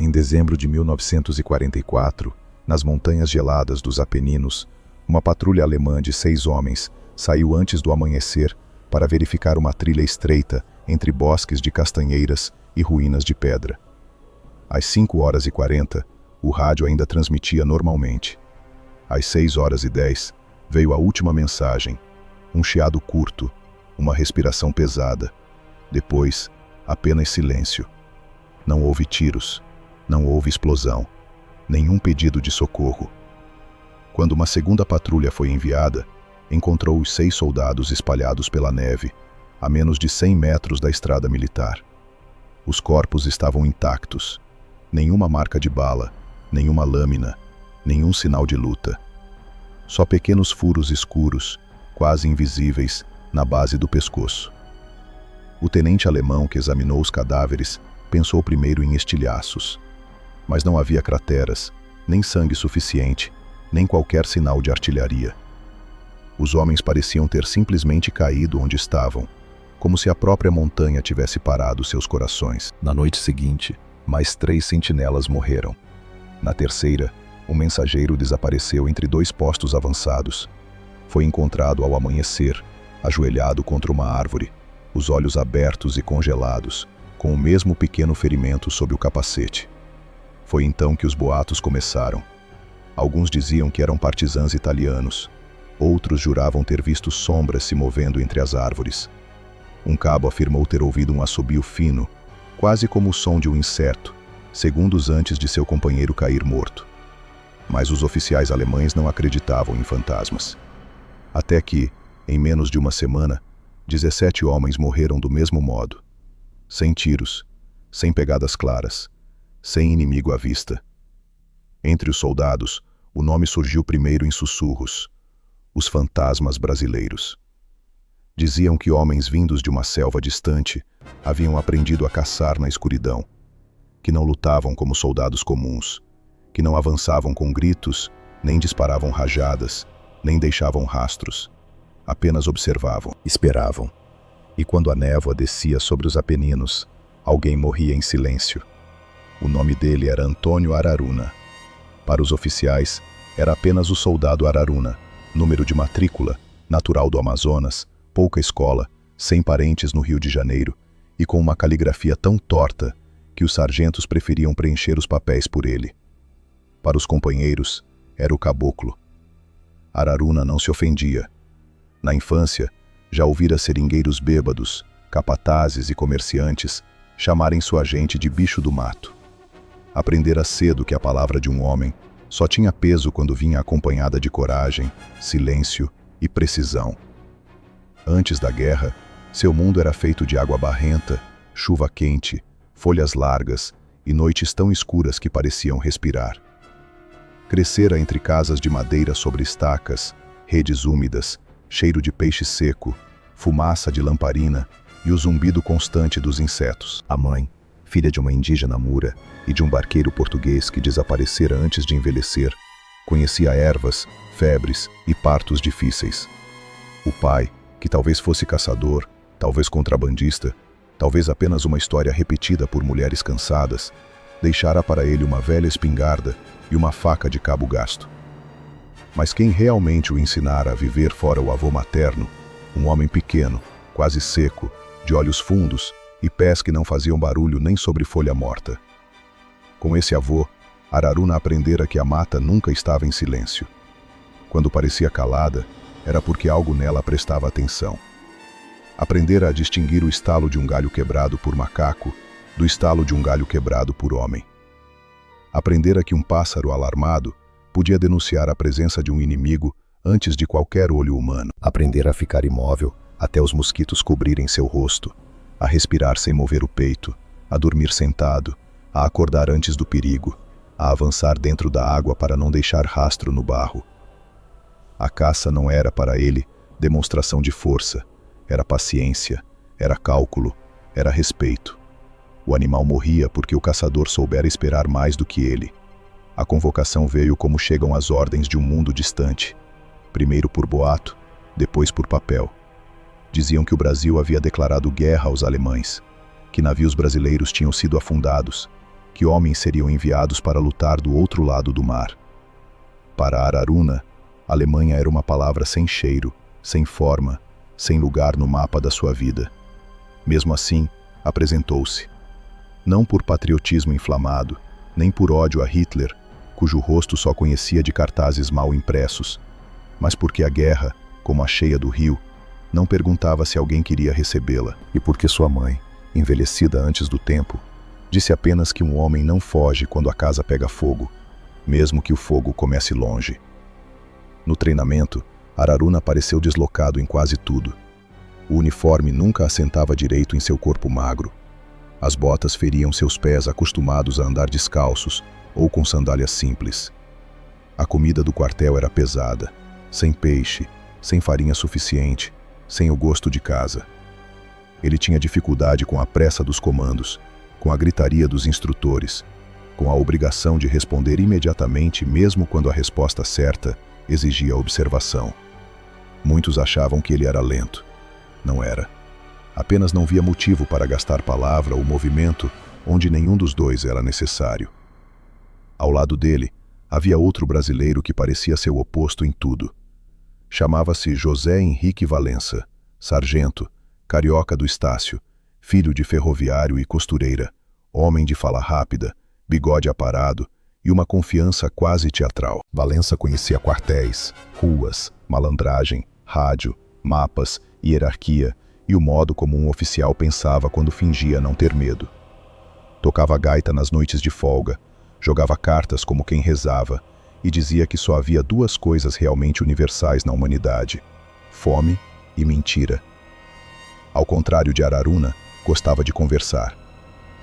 Em dezembro de 1944, nas montanhas geladas dos Apeninos, uma patrulha alemã de 6 homens saiu antes do amanhecer para verificar uma trilha estreita entre bosques de castanheiras e ruínas de pedra. Às 5h40, o rádio ainda transmitia normalmente. Às 6h10, veio a última mensagem, um chiado curto, uma respiração pesada. Depois, apenas silêncio. Não houve tiros, não houve explosão, nenhum pedido de socorro. Quando uma segunda patrulha foi enviada, encontrou os 6 soldados espalhados pela neve, a menos de 100 metros da estrada militar. Os corpos estavam intactos. Nenhuma marca de bala, nenhuma lâmina, nenhum sinal de luta. Só pequenos furos escuros, quase invisíveis, na base do pescoço. O tenente alemão que examinou os cadáveres pensou primeiro em estilhaços. Mas não havia crateras, nem sangue suficiente, nem qualquer sinal de artilharia. Os homens pareciam ter simplesmente caído onde estavam, como se a própria montanha tivesse parado seus corações. Na noite seguinte, mais 3 sentinelas morreram. Na terceira, um mensageiro desapareceu entre 2 postos avançados. Foi encontrado ao amanhecer, ajoelhado contra uma árvore, os olhos abertos e congelados, com o mesmo pequeno ferimento sob o capacete. Foi então que os boatos começaram. Alguns diziam que eram partisãs italianos. Outros juravam ter visto sombras se movendo entre as árvores. Um cabo afirmou ter ouvido um assobio fino, quase como o som de um inseto, segundos antes de seu companheiro cair morto. Mas os oficiais alemães não acreditavam em fantasmas. Até que, em menos de uma semana, 17 homens morreram do mesmo modo. Sem tiros, sem pegadas claras, sem inimigo à vista. Entre os soldados, o nome surgiu primeiro em sussurros: os fantasmas brasileiros. Diziam que homens vindos de uma selva distante haviam aprendido a caçar na escuridão, que não lutavam como soldados comuns, que não avançavam com gritos, nem disparavam rajadas, nem deixavam rastros. Apenas observavam, esperavam. E quando a névoa descia sobre os Apeninos, alguém morria em silêncio. O nome dele era Antônio Araruna. Para os oficiais, era apenas o soldado Araruna, número de matrícula, natural do Amazonas, pouca escola, sem parentes no Rio de Janeiro e com uma caligrafia tão torta que os sargentos preferiam preencher os papéis por ele. Para os companheiros, era o caboclo. Araruna não se ofendia. Na infância, já ouvira seringueiros bêbados, capatazes e comerciantes chamarem sua gente de bicho do mato. Aprendera cedo que a palavra de um homem só tinha peso quando vinha acompanhada de coragem, silêncio e precisão. Antes da guerra, seu mundo era feito de água barrenta, chuva quente, folhas largas e noites tão escuras que pareciam respirar. Crescera entre casas de madeira sobre estacas, redes úmidas, cheiro de peixe seco, fumaça de lamparina e o zumbido constante dos insetos. A mãe, filha de uma indígena mura e de um barqueiro português que desaparecera antes de envelhecer, conhecia ervas, febres e partos difíceis. O pai, que talvez fosse caçador, talvez contrabandista, talvez apenas uma história repetida por mulheres cansadas, deixara para ele uma velha espingarda e uma faca de cabo gasto. Mas quem realmente o ensinara a viver fora o avô materno, um homem pequeno, quase seco, de olhos fundos e pés que não faziam barulho nem sobre folha morta. Com esse avô, Araruna aprendera que a mata nunca estava em silêncio. Quando parecia calada, era porque algo nela prestava atenção. Aprendera a distinguir o estalo de um galho quebrado por macaco do estalo de um galho quebrado por homem. Aprendera que um pássaro alarmado podia denunciar a presença de um inimigo antes de qualquer olho humano. Aprendera a ficar imóvel até os mosquitos cobrirem seu rosto, a respirar sem mover o peito, a dormir sentado, a acordar antes do perigo, a avançar dentro da água para não deixar rastro no barro. A caça não era para ele demonstração de força, era paciência, era cálculo, era respeito. O animal morria porque o caçador soubera esperar mais do que ele. A convocação veio como chegam as ordens de um mundo distante, primeiro por boato, depois por papel. Diziam que o Brasil havia declarado guerra aos alemães, que navios brasileiros tinham sido afundados, que homens seriam enviados para lutar do outro lado do mar. Para Araruna, Alemanha era uma palavra sem cheiro, sem forma, sem lugar no mapa da sua vida. Mesmo assim, apresentou-se. Não por patriotismo inflamado, nem por ódio a Hitler, cujo rosto só conhecia de cartazes mal impressos, mas porque a guerra, como a cheia do rio, não perguntava se alguém queria recebê-la, e porque sua mãe, envelhecida antes do tempo, disse apenas que um homem não foge quando a casa pega fogo, mesmo que o fogo comece longe. No treinamento, Araruna pareceu deslocado em quase tudo. O uniforme nunca assentava direito em seu corpo magro. As botas feriam seus pés acostumados a andar descalços ou com sandálias simples. A comida do quartel era pesada, sem peixe, sem farinha suficiente, sem o gosto de casa. Ele tinha dificuldade com a pressa dos comandos, com a gritaria dos instrutores, com a obrigação de responder imediatamente mesmo quando a resposta certa exigia observação. Muitos achavam que ele era lento. Não era. Apenas não via motivo para gastar palavra ou movimento onde nenhum dos dois era necessário. Ao lado dele, havia outro brasileiro que parecia seu oposto em tudo. Chamava-se José Henrique Valença, sargento, carioca do Estácio, filho de ferroviário e costureira, homem de fala rápida, bigode aparado e uma confiança quase teatral. Valença conhecia quartéis, ruas, malandragem, rádio, mapas, hierarquia e o modo como um oficial pensava quando fingia não ter medo. Tocava gaita nas noites de folga, jogava cartas como quem rezava e dizia que só havia duas coisas realmente universais na humanidade: fome e mentira. Ao contrário de Araruna, gostava de conversar.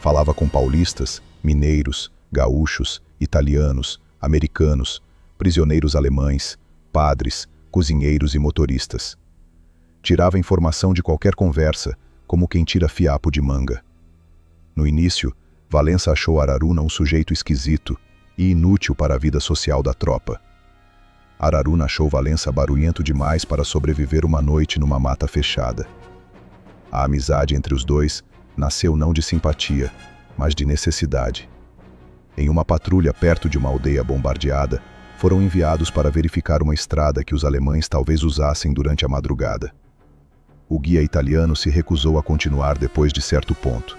Falava com paulistas, mineiros, gaúchos, italianos, americanos, prisioneiros alemães, padres, cozinheiros e motoristas. Tirava informação de qualquer conversa, como quem tira fiapo de manga. No início, Valença achou Araruna um sujeito esquisito e inútil para a vida social da tropa. Araruna achou Valença barulhento demais para sobreviver uma noite numa mata fechada. A amizade entre os dois nasceu não de simpatia, mas de necessidade. Em uma patrulha perto de uma aldeia bombardeada, foram enviados para verificar uma estrada que os alemães talvez usassem durante a madrugada. O guia italiano se recusou a continuar depois de certo ponto.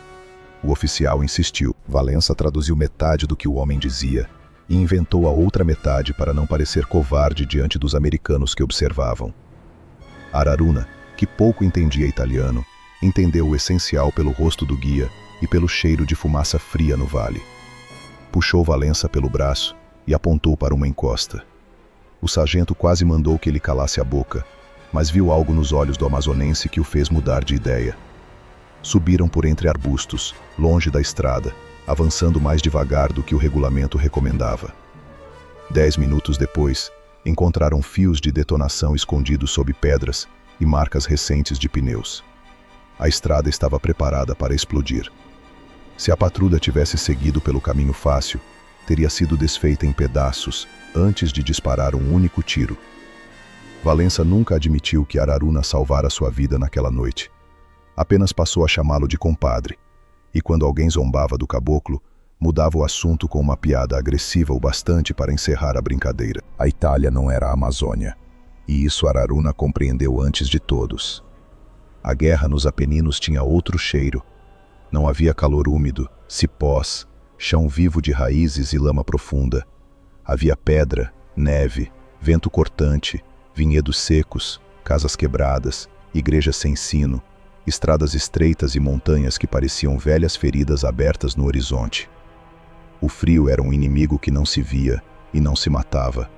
O oficial insistiu. Valença traduziu metade do que o homem dizia e inventou a outra metade para não parecer covarde diante dos americanos que observavam. Araruna, que pouco entendia italiano, entendeu o essencial pelo rosto do guia e pelo cheiro de fumaça fria no vale. Puxou Valença pelo braço e apontou para uma encosta. O sargento quase mandou que ele calasse a boca, mas viu algo nos olhos do amazonense que o fez mudar de ideia. Subiram por entre arbustos, longe da estrada, avançando mais devagar do que o regulamento recomendava. 10 minutos depois, encontraram fios de detonação escondidos sob pedras e marcas recentes de pneus. A estrada estava preparada para explodir. Se a patrulha tivesse seguido pelo caminho fácil, teria sido desfeita em pedaços antes de disparar um único tiro. Valença nunca admitiu que Araruna salvara sua vida naquela noite. Apenas passou a chamá-lo de compadre, e quando alguém zombava do caboclo, mudava o assunto com uma piada agressiva o bastante para encerrar a brincadeira. A Itália não era a Amazônia, e isso Araruna compreendeu antes de todos. A guerra nos Apeninos tinha outro cheiro. Não havia calor úmido, cipós, chão vivo de raízes e lama profunda. Havia pedra, neve, vento cortante, vinhedos secos, casas quebradas, igrejas sem sino, estradas estreitas e montanhas que pareciam velhas feridas abertas no horizonte. O frio era um inimigo que não se via e não se matava.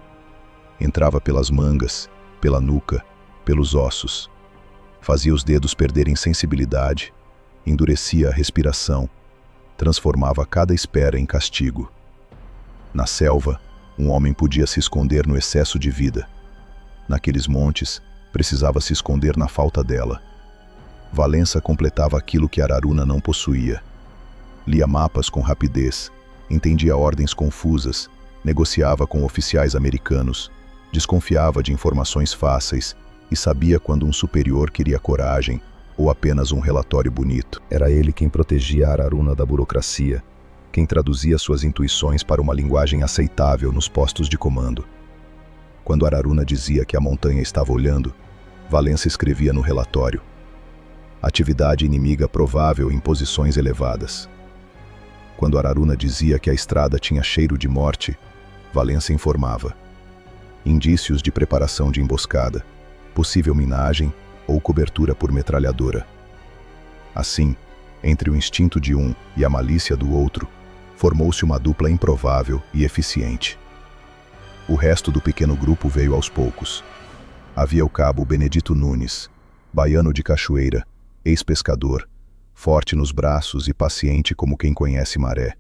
Entrava pelas mangas, pela nuca, pelos ossos. Fazia os dedos perderem sensibilidade, endurecia a respiração, transformava cada espera em castigo. Na selva, um homem podia se esconder no excesso de vida. Naqueles montes, precisava se esconder na falta dela. Valença completava aquilo que Araruna não possuía. Lia mapas com rapidez, entendia ordens confusas, negociava com oficiais americanos, desconfiava de informações fáceis e sabia quando um superior queria coragem ou apenas um relatório bonito. Era ele quem protegia Araruna da burocracia, quem traduzia suas intuições para uma linguagem aceitável nos postos de comando. Quando Araruna dizia que a montanha estava olhando, Valença escrevia no relatório: atividade inimiga provável em posições elevadas. Quando Araruna dizia que a estrada tinha cheiro de morte, Valença informava: indícios de preparação de emboscada, possível minagem ou cobertura por metralhadora. Assim, entre o instinto de um e a malícia do outro, formou-se uma dupla improvável e eficiente. O resto do pequeno grupo veio aos poucos. Havia o cabo Benedito Nunes, baiano de Cachoeira, ex-pescador, forte nos braços e paciente como quem conhece maré.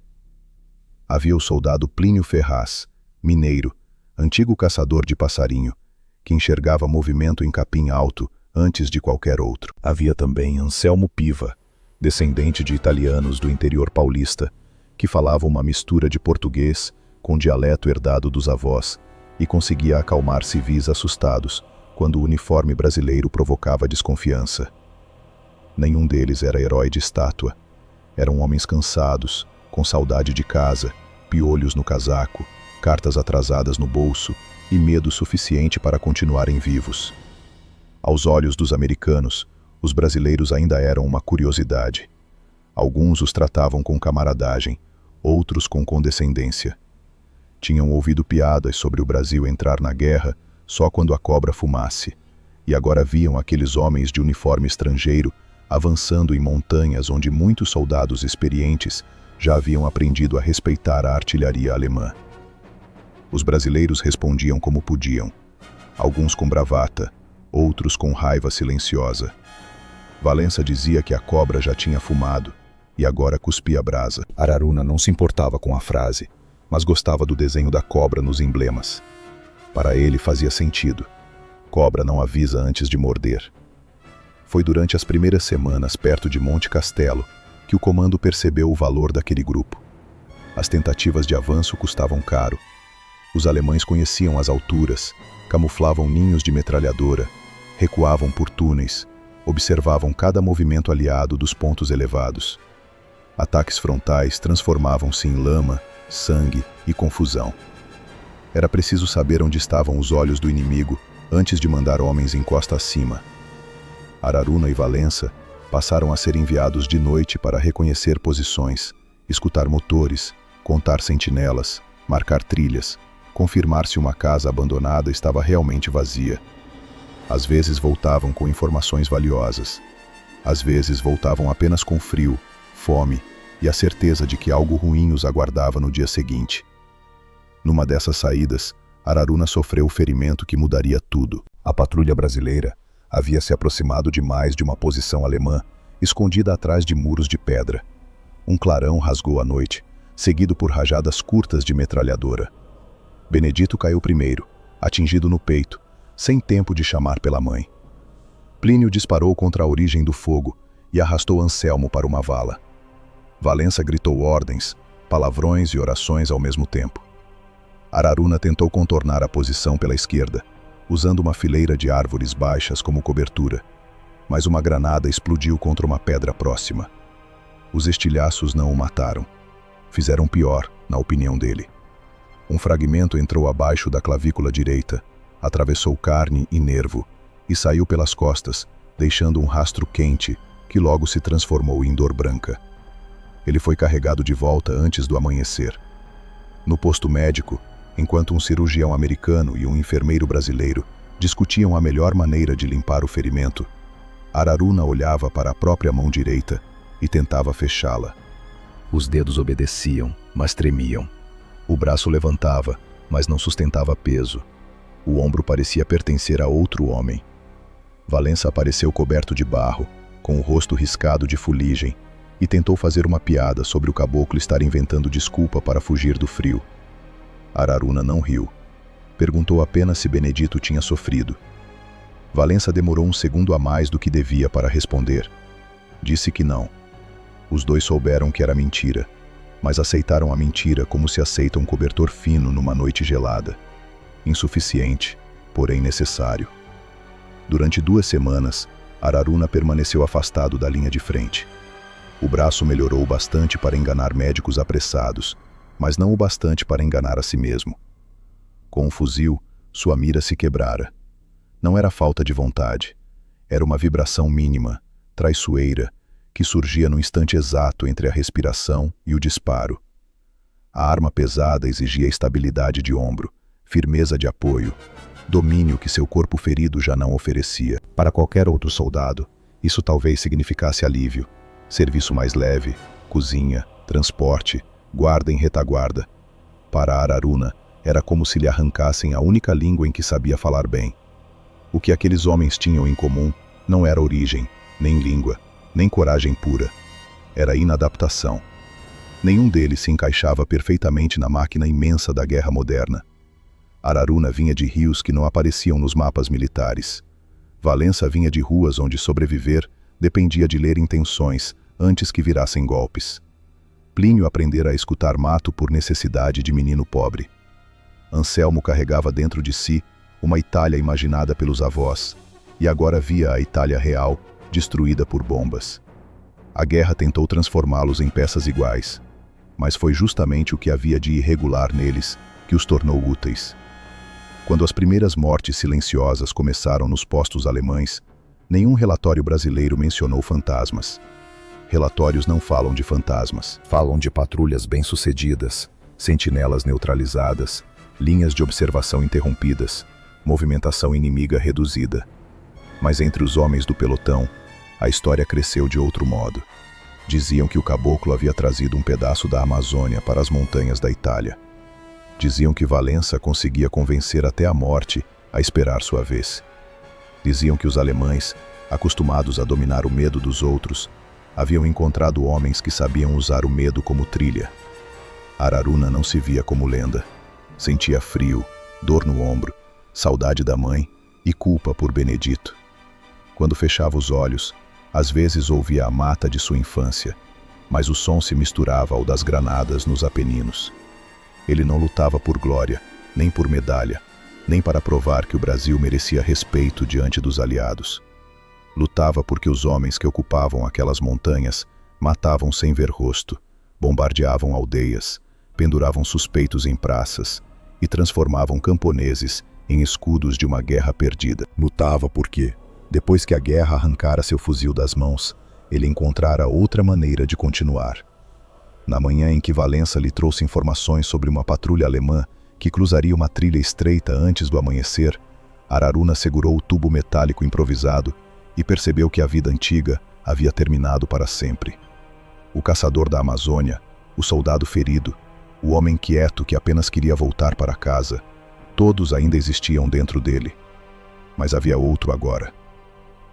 Havia o soldado Plínio Ferraz, mineiro, antigo caçador de passarinho, que enxergava movimento em capim alto antes de qualquer outro. Havia também Anselmo Piva, descendente de italianos do interior paulista, que falava uma mistura de português com dialeto herdado dos avós e conseguia acalmar civis assustados quando o uniforme brasileiro provocava desconfiança. Nenhum deles era herói de estátua. Eram homens cansados, com saudade de casa, piolhos no casaco, cartas atrasadas no bolso e medo suficiente para continuarem vivos. Aos olhos dos americanos, os brasileiros ainda eram uma curiosidade. Alguns os tratavam com camaradagem, outros com condescendência. Tinham ouvido piadas sobre o Brasil entrar na guerra só quando a cobra fumasse, e agora viam aqueles homens de uniforme estrangeiro avançando em montanhas onde muitos soldados experientes já haviam aprendido a respeitar a artilharia alemã. Os brasileiros respondiam como podiam, alguns com bravata, outros com raiva silenciosa. Valença dizia que a cobra já tinha fumado e agora cuspia brasa. Araruna não se importava com a frase, mas gostava do desenho da cobra nos emblemas. Para ele fazia sentido. Cobra não avisa antes de morder. Foi durante as primeiras semanas perto de Monte Castelo que o comando percebeu o valor daquele grupo. As tentativas de avanço custavam caro. Os alemães conheciam as alturas, camuflavam ninhos de metralhadora, recuavam por túneis, observavam cada movimento aliado dos pontos elevados. Ataques frontais transformavam-se em lama, sangue e confusão. Era preciso saber onde estavam os olhos do inimigo antes de mandar homens em costa acima. Araruna e Valença passaram a ser enviados de noite para reconhecer posições, escutar motores, contar sentinelas, marcar trilhas, confirmar se uma casa abandonada estava realmente vazia. Às vezes voltavam com informações valiosas. Às vezes voltavam apenas com frio, fome e a certeza de que algo ruim os aguardava no dia seguinte. Numa dessas saídas, Araruna sofreu o ferimento que mudaria tudo. A patrulha brasileira havia se aproximado demais de uma posição alemã, escondida atrás de muros de pedra. Um clarão rasgou a noite, seguido por rajadas curtas de metralhadora. Benedito caiu primeiro, atingido no peito, sem tempo de chamar pela mãe. Plínio disparou contra a origem do fogo e arrastou Anselmo para uma vala. Valença gritou ordens, palavrões e orações ao mesmo tempo. Araruna tentou contornar a posição pela esquerda, usando uma fileira de árvores baixas como cobertura, mas uma granada explodiu contra uma pedra próxima. Os estilhaços não o mataram. Fizeram pior, na opinião dele. Um fragmento entrou abaixo da clavícula direita, atravessou carne e nervo e saiu pelas costas, deixando um rastro quente que logo se transformou em dor branca. Ele foi carregado de volta antes do amanhecer. No posto médico, enquanto um cirurgião americano e um enfermeiro brasileiro discutiam a melhor maneira de limpar o ferimento, Araruna olhava para a própria mão direita e tentava fechá-la. Os dedos obedeciam, mas tremiam. O braço levantava, mas não sustentava peso. O ombro parecia pertencer a outro homem. Valença apareceu coberto de barro, com o rosto riscado de fuligem, e tentou fazer uma piada sobre o caboclo estar inventando desculpa para fugir do frio. Araruna não riu. Perguntou apenas se Benedito tinha sofrido. Valença demorou um segundo a mais do que devia para responder. Disse que não. Os dois souberam que era mentira, mas aceitaram a mentira como se aceita um cobertor fino numa noite gelada. Insuficiente, porém necessário. Durante 2 semanas, Araruna permaneceu afastado da linha de frente. O braço melhorou bastante para enganar médicos apressados, mas não o bastante para enganar a si mesmo. Com o fuzil, sua mira se quebrara. Não era falta de vontade. Era uma vibração mínima, traiçoeira, que surgia no instante exato entre a respiração e o disparo. A arma pesada exigia estabilidade de ombro, firmeza de apoio, domínio que seu corpo ferido já não oferecia. Para qualquer outro soldado, isso talvez significasse alívio, serviço mais leve, cozinha, transporte, guarda em retaguarda. Para Araruna, era como se lhe arrancassem a única língua em que sabia falar bem. O que aqueles homens tinham em comum não era origem, nem língua, nem coragem pura. Era inadaptação. Nenhum deles se encaixava perfeitamente na máquina imensa da guerra moderna. Araruna vinha de rios que não apareciam nos mapas militares. Valença vinha de ruas onde sobreviver dependia de ler intenções antes que virassem golpes. Plínio aprendera a escutar mato por necessidade de menino pobre. Anselmo carregava dentro de si uma Itália imaginada pelos avós, e agora via a Itália real, destruída por bombas. A guerra tentou transformá-los em peças iguais, mas foi justamente o que havia de irregular neles que os tornou úteis. Quando as primeiras mortes silenciosas começaram nos postos alemães, nenhum relatório brasileiro mencionou fantasmas. Relatórios não falam de fantasmas, falam de patrulhas bem-sucedidas, sentinelas neutralizadas, linhas de observação interrompidas, movimentação inimiga reduzida. Mas entre os homens do pelotão, a história cresceu de outro modo. Diziam que o caboclo havia trazido um pedaço da Amazônia para as montanhas da Itália. Diziam que Valença conseguia convencer até a morte a esperar sua vez. Diziam que os alemães, acostumados a dominar o medo dos outros, haviam encontrado homens que sabiam usar o medo como trilha. Araruna não se via como lenda. Sentia frio, dor no ombro, saudade da mãe e culpa por Benedito. Quando fechava os olhos, às vezes ouvia a mata de sua infância, mas o som se misturava ao das granadas nos Apeninos. Ele não lutava por glória, nem por medalha, nem para provar que o Brasil merecia respeito diante dos aliados. Lutava porque os homens que ocupavam aquelas montanhas matavam sem ver rosto, bombardeavam aldeias, penduravam suspeitos em praças e transformavam camponeses em escudos de uma guerra perdida. Lutava porque, depois que a guerra arrancara seu fuzil das mãos, ele encontrara outra maneira de continuar. Na manhã em que Valença lhe trouxe informações sobre uma patrulha alemã que cruzaria uma trilha estreita antes do amanhecer, Araruna segurou o tubo metálico improvisado e percebeu que a vida antiga havia terminado para sempre. O caçador da Amazônia, o soldado ferido, o homem quieto que apenas queria voltar para casa, todos ainda existiam dentro dele. Mas havia outro agora.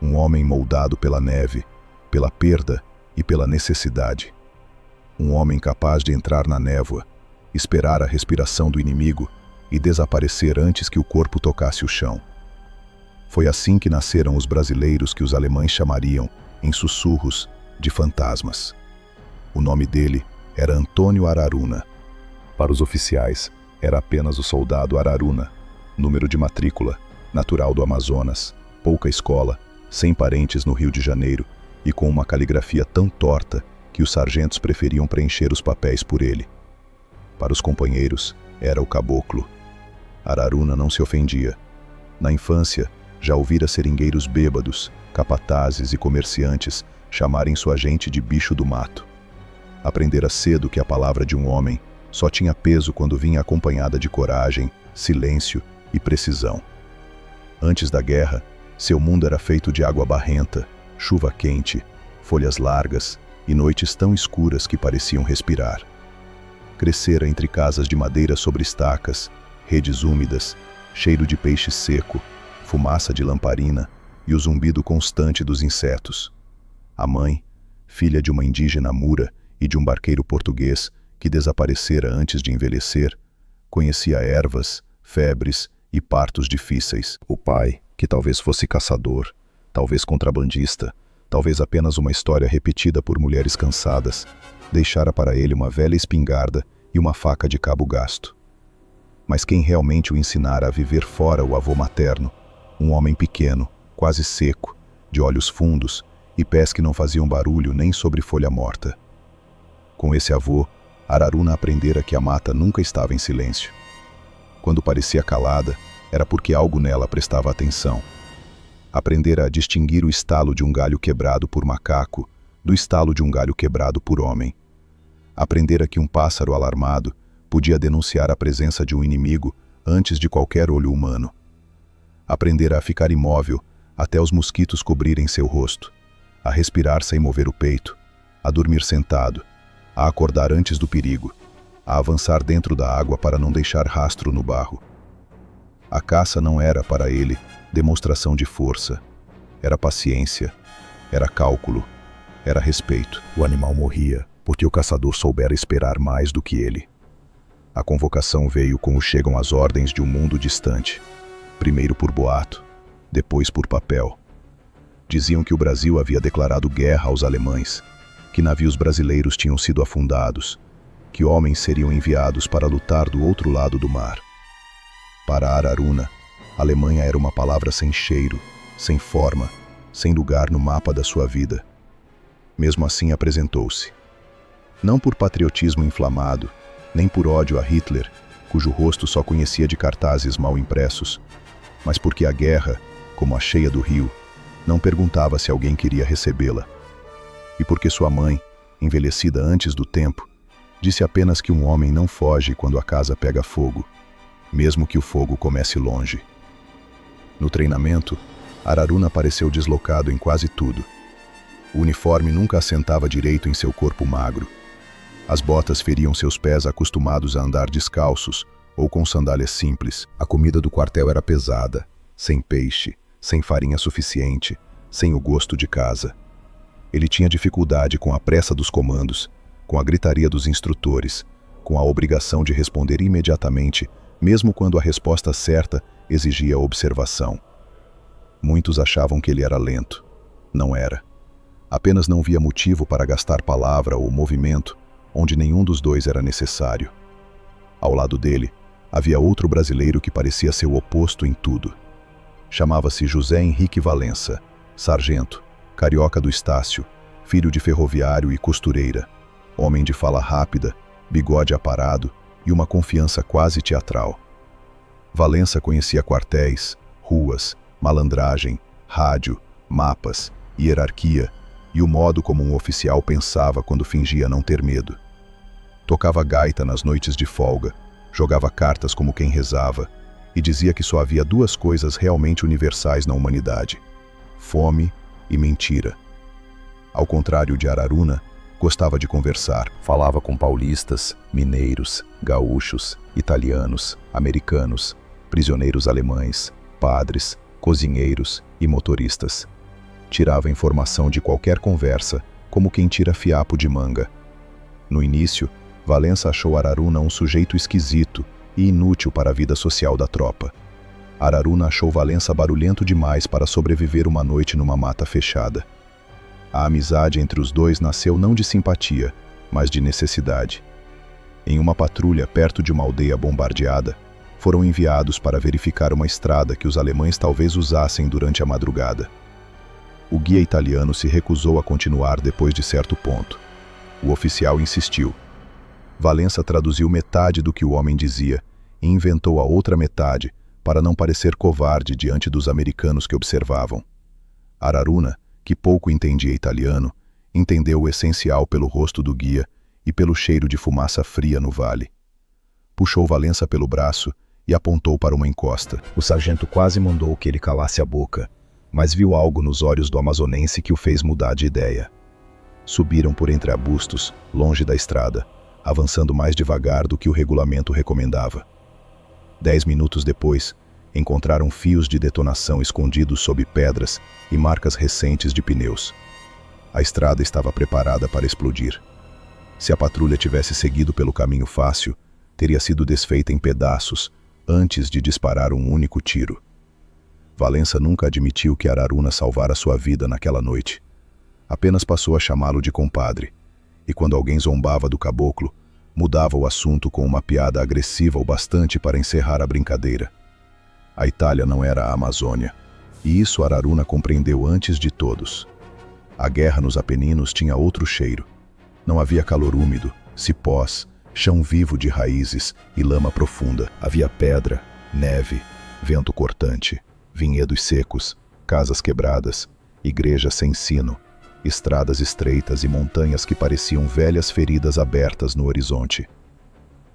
Um homem moldado pela neve, pela perda e pela necessidade. Um homem capaz de entrar na névoa, esperar a respiração do inimigo e desaparecer antes que o corpo tocasse o chão. Foi assim que nasceram os brasileiros que os alemães chamariam, em sussurros, de fantasmas. O nome dele era Antônio Araruna. Para os oficiais, era apenas o soldado Araruna, número de matrícula, natural do Amazonas, pouca escola, sem parentes no Rio de Janeiro e com uma caligrafia tão torta que os sargentos preferiam preencher os papéis por ele. Para os companheiros, era o caboclo. Araruna não se ofendia. Na infância, já ouvira seringueiros bêbados, capatazes e comerciantes chamarem sua gente de bicho do mato. Aprendera cedo que a palavra de um homem só tinha peso quando vinha acompanhada de coragem, silêncio e precisão. Antes da guerra, seu mundo era feito de água barrenta, chuva quente, folhas largas e noites tão escuras que pareciam respirar. Crescera entre casas de madeira sobre estacas, redes úmidas, cheiro de peixe seco, fumaça de lamparina e o zumbido constante dos insetos. A mãe, filha de uma indígena mura e de um barqueiro português que desaparecera antes de envelhecer, conhecia ervas, febres e partos difíceis. O pai, que talvez fosse caçador, talvez contrabandista, talvez apenas uma história repetida por mulheres cansadas, deixara para ele uma velha espingarda e uma faca de cabo gasto. Mas quem realmente o ensinara a viver fora o avô materno, um homem pequeno, quase seco, de olhos fundos e pés que não faziam barulho nem sobre folha morta. Com esse avô, Araruna aprendera que a mata nunca estava em silêncio. Quando parecia calada, era porque algo nela prestava atenção. Aprendera a distinguir o estalo de um galho quebrado por macaco do estalo de um galho quebrado por homem. Aprendera que um pássaro alarmado podia denunciar a presença de um inimigo antes de qualquer olho humano. Aprendera a ficar imóvel até os mosquitos cobrirem seu rosto, a respirar sem mover o peito, a dormir sentado, a acordar antes do perigo, a avançar dentro da água para não deixar rastro no barro. A caça não era, para ele, demonstração de força. Era paciência, era cálculo, era respeito. O animal morria porque o caçador soubera esperar mais do que ele. A convocação veio como chegam as ordens de um mundo distante. Primeiro por boato, depois por papel. Diziam que o Brasil havia declarado guerra aos alemães, que navios brasileiros tinham sido afundados, que homens seriam enviados para lutar do outro lado do mar. Para Araruna, Alemanha era uma palavra sem cheiro, sem forma, sem lugar no mapa da sua vida. Mesmo assim apresentou-se. Não por patriotismo inflamado, nem por ódio a Hitler, cujo rosto só conhecia de cartazes mal impressos, mas porque a guerra, como a cheia do rio, não perguntava se alguém queria recebê-la. E porque sua mãe, envelhecida antes do tempo, disse apenas que um homem não foge quando a casa pega fogo, mesmo que o fogo comece longe. No treinamento, Araruna pareceu deslocado em quase tudo. O uniforme nunca assentava direito em seu corpo magro. As botas feriam seus pés acostumados a andar descalços ou com sandálias simples. A comida do quartel era pesada, sem peixe, sem farinha suficiente, sem o gosto de casa. Ele tinha dificuldade com a pressa dos comandos, com a gritaria dos instrutores, com a obrigação de responder imediatamente, mesmo quando a resposta certa exigia observação. Muitos achavam que ele era lento. Não era. Apenas não via motivo para gastar palavra ou movimento, onde nenhum dos dois era necessário. Ao lado dele, havia outro brasileiro que parecia ser o oposto em tudo. Chamava-se José Henrique Valença, sargento, carioca do Estácio, filho de ferroviário e costureira, homem de fala rápida, bigode aparado e uma confiança quase teatral. Valença conhecia quartéis, ruas, malandragem, rádio, mapas, hierarquia e o modo como um oficial pensava quando fingia não ter medo. Tocava gaita nas noites de folga, jogava cartas como quem rezava e dizia que só havia duas coisas realmente universais na humanidade: fome e mentira. Ao contrário de Araruna, gostava de conversar. Falava com paulistas, mineiros, gaúchos, italianos, americanos, prisioneiros alemães, padres, cozinheiros e motoristas. Tirava informação de qualquer conversa, como quem tira fiapo de manga. No início, Valença achou Araruna um sujeito esquisito e inútil para a vida social da tropa. Araruna achou Valença barulhento demais para sobreviver uma noite numa mata fechada. A amizade entre os dois nasceu não de simpatia, mas de necessidade. Em uma patrulha perto de uma aldeia bombardeada, foram enviados para verificar uma estrada que os alemães talvez usassem durante a madrugada. O guia italiano se recusou a continuar depois de certo ponto. O oficial insistiu. Valença traduziu metade do que o homem dizia e inventou a outra metade para não parecer covarde diante dos americanos que observavam. Araruna, que pouco entendia italiano, entendeu o essencial pelo rosto do guia e pelo cheiro de fumaça fria no vale. Puxou Valença pelo braço e apontou para uma encosta. O sargento quase mandou que ele calasse a boca, mas viu algo nos olhos do amazonense que o fez mudar de ideia. Subiram por entre arbustos, longe da estrada, avançando mais devagar do que o regulamento recomendava. 10 minutos depois, encontraram fios de detonação escondidos sob pedras e marcas recentes de pneus. A estrada estava preparada para explodir. Se a patrulha tivesse seguido pelo caminho fácil, teria sido desfeita em pedaços antes de disparar um único tiro. Valença nunca admitiu que Araruna salvara sua vida naquela noite. Apenas passou a chamá-lo de compadre, e quando alguém zombava do caboclo, mudava o assunto com uma piada agressiva o bastante para encerrar a brincadeira. A Itália não era a Amazônia, e isso Araruna compreendeu antes de todos. A guerra nos Apeninos tinha outro cheiro. Não havia calor úmido, cipós, chão vivo de raízes e lama profunda. Havia pedra, neve, vento cortante, vinhedos secos, casas quebradas, igrejas sem sino, estradas estreitas e montanhas que pareciam velhas feridas abertas no horizonte.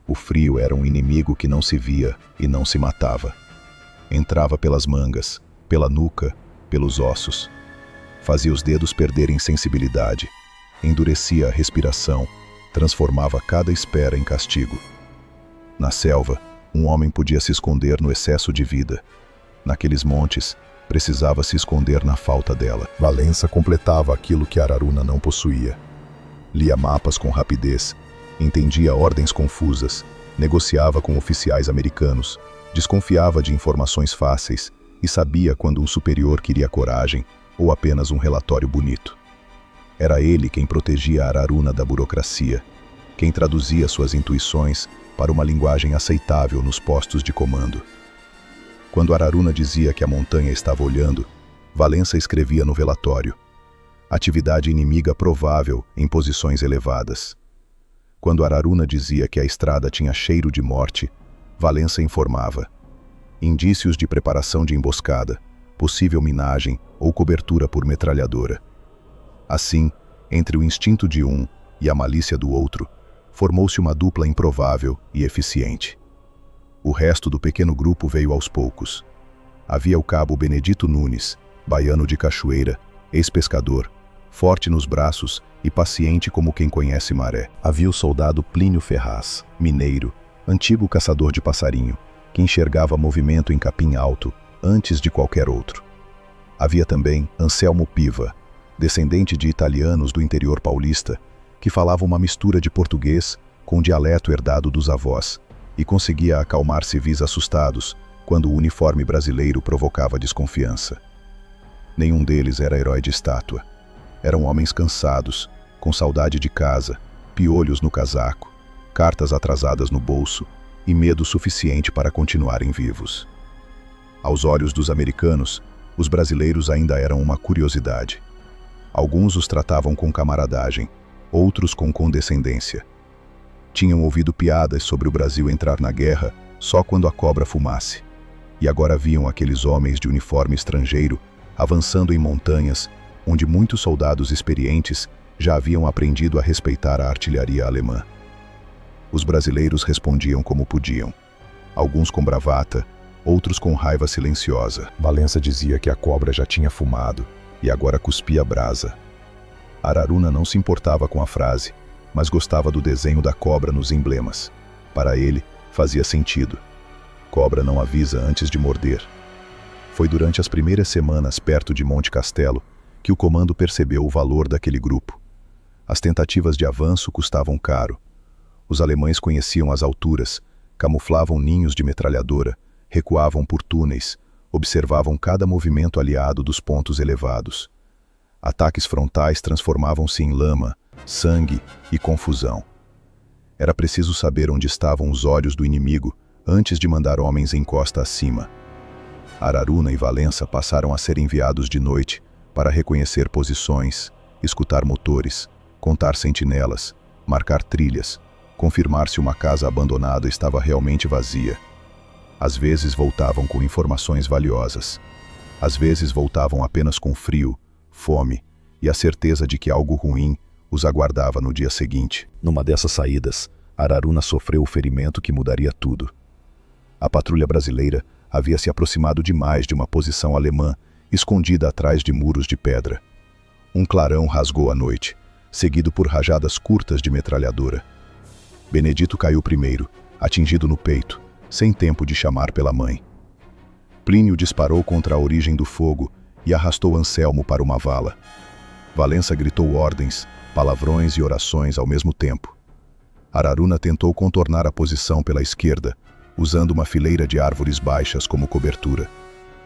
O frio era um inimigo que não se via e não se matava. Entrava pelas mangas, pela nuca, pelos ossos. Fazia os dedos perderem sensibilidade, endurecia a respiração, transformava cada espera em castigo. Na selva, um homem podia se esconder no excesso de vida. Naqueles montes, precisava se esconder na falta dela. Valença completava aquilo que Araruna não possuía. Lia mapas com rapidez, entendia ordens confusas, negociava com oficiais americanos, desconfiava de informações fáceis e sabia quando um superior queria coragem ou apenas um relatório bonito. Era ele quem protegia Araruna da burocracia, quem traduzia suas intuições para uma linguagem aceitável nos postos de comando. Quando Araruna dizia que a montanha estava olhando, Valença escrevia no velatório: atividade inimiga provável em posições elevadas. Quando Araruna dizia que a estrada tinha cheiro de morte, Valença informava: indícios de preparação de emboscada, possível minagem ou cobertura por metralhadora. Assim, entre o instinto de um e a malícia do outro, formou-se uma dupla improvável e eficiente. O resto do pequeno grupo veio aos poucos. Havia o cabo Benedito Nunes, baiano de Cachoeira, ex-pescador, forte nos braços e paciente como quem conhece maré. Havia o soldado Plínio Ferraz, mineiro, antigo caçador de passarinho, que enxergava movimento em capim alto antes de qualquer outro. Havia também Anselmo Piva, descendente de italianos do interior paulista, que falava uma mistura de português com o dialeto herdado dos avós e conseguia acalmar civis assustados quando o uniforme brasileiro provocava desconfiança. Nenhum deles era herói de estátua. Eram homens cansados, com saudade de casa, piolhos no casaco, cartas atrasadas no bolso e medo suficiente para continuarem vivos. Aos olhos dos americanos, os brasileiros ainda eram uma curiosidade. Alguns os tratavam com camaradagem, outros com condescendência. Tinham ouvido piadas sobre o Brasil entrar na guerra só quando a cobra fumasse, e agora viam aqueles homens de uniforme estrangeiro avançando em montanhas onde muitos soldados experientes já haviam aprendido a respeitar a artilharia alemã. Os brasileiros respondiam como podiam, alguns com bravata, outros com raiva silenciosa. Valença dizia que a cobra já tinha fumado e agora cuspia brasa. Araruna não se importava com a frase, mas gostava do desenho da cobra nos emblemas. Para ele, fazia sentido. Cobra não avisa antes de morder. Foi durante as primeiras semanas perto de Monte Castelo que o comando percebeu o valor daquele grupo. As tentativas de avanço custavam caro. Os alemães conheciam as alturas, camuflavam ninhos de metralhadora, recuavam por túneis, observavam cada movimento aliado dos pontos elevados. Ataques frontais transformavam-se em lama, sangue e confusão. Era preciso saber onde estavam os olhos do inimigo antes de mandar homens em costa acima. Araruna e Valença passaram a ser enviados de noite para reconhecer posições, escutar motores, contar sentinelas, marcar trilhas, confirmar se uma casa abandonada estava realmente vazia. Às vezes voltavam com informações valiosas. Às vezes voltavam apenas com frio, fome e a certeza de que algo ruim os aguardava no dia seguinte. Numa dessas saídas, Araruna sofreu o ferimento que mudaria tudo. A patrulha brasileira havia se aproximado demais de uma posição alemã, escondida atrás de muros de pedra. Um clarão rasgou a noite, seguido por rajadas curtas de metralhadora. Benedito caiu primeiro, atingido no peito, sem tempo de chamar pela mãe. Plínio disparou contra a origem do fogo e arrastou Anselmo para uma vala. Valença gritou ordens, palavrões e orações ao mesmo tempo. Araruna tentou contornar a posição pela esquerda, usando uma fileira de árvores baixas como cobertura,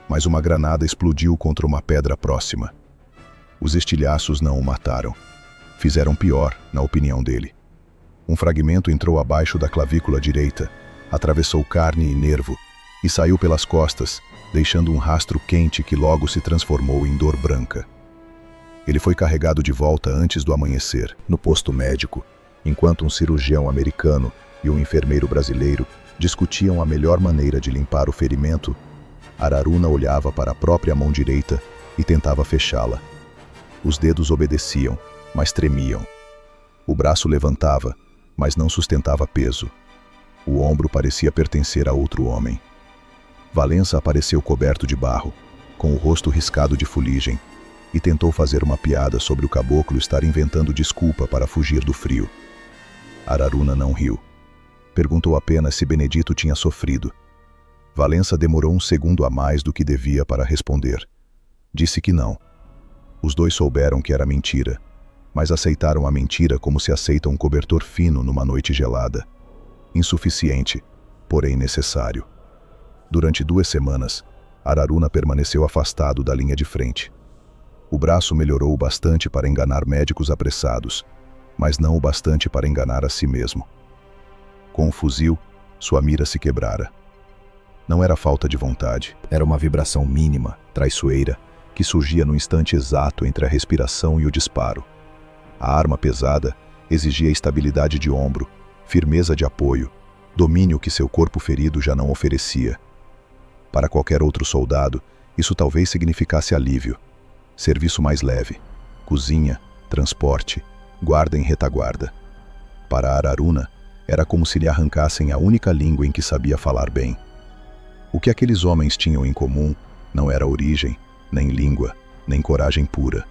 mas uma granada explodiu contra uma pedra próxima. Os estilhaços não o mataram. Fizeram pior, na opinião dele. Um fragmento entrou abaixo da clavícula direita, atravessou carne e nervo e saiu pelas costas, deixando um rastro quente que logo se transformou em dor branca. Ele foi carregado de volta antes do amanhecer, no posto médico, enquanto um cirurgião americano e um enfermeiro brasileiro discutiam a melhor maneira de limpar o ferimento. Araruna olhava para a própria mão direita e tentava fechá-la. Os dedos obedeciam, mas tremiam. O braço levantava, mas não sustentava peso. O ombro parecia pertencer a outro homem. Valença apareceu coberto de barro, com o rosto riscado de fuligem, e tentou fazer uma piada sobre o caboclo estar inventando desculpa para fugir do frio. Araruna não riu. Perguntou apenas se Benedito tinha sofrido. Valença demorou um segundo a mais do que devia para responder. Disse que não. Os dois souberam que era mentira, mas aceitaram a mentira como se aceita um cobertor fino numa noite gelada. Insuficiente, porém necessário. Durante 2 semanas, Araruna permaneceu afastado da linha de frente. O braço melhorou o bastante para enganar médicos apressados, mas não o bastante para enganar a si mesmo. Com o fuzil, sua mira se quebrara. Não era falta de vontade, era uma vibração mínima, traiçoeira, que surgia no instante exato entre a respiração e o disparo. A arma pesada exigia estabilidade de ombro, firmeza de apoio, domínio que seu corpo ferido já não oferecia. Para qualquer outro soldado, isso talvez significasse alívio. Serviço mais leve, cozinha, transporte, guarda em retaguarda. Para Araruna, era como se lhe arrancassem a única língua em que sabia falar bem. O que aqueles homens tinham em comum não era origem, nem língua, nem coragem pura.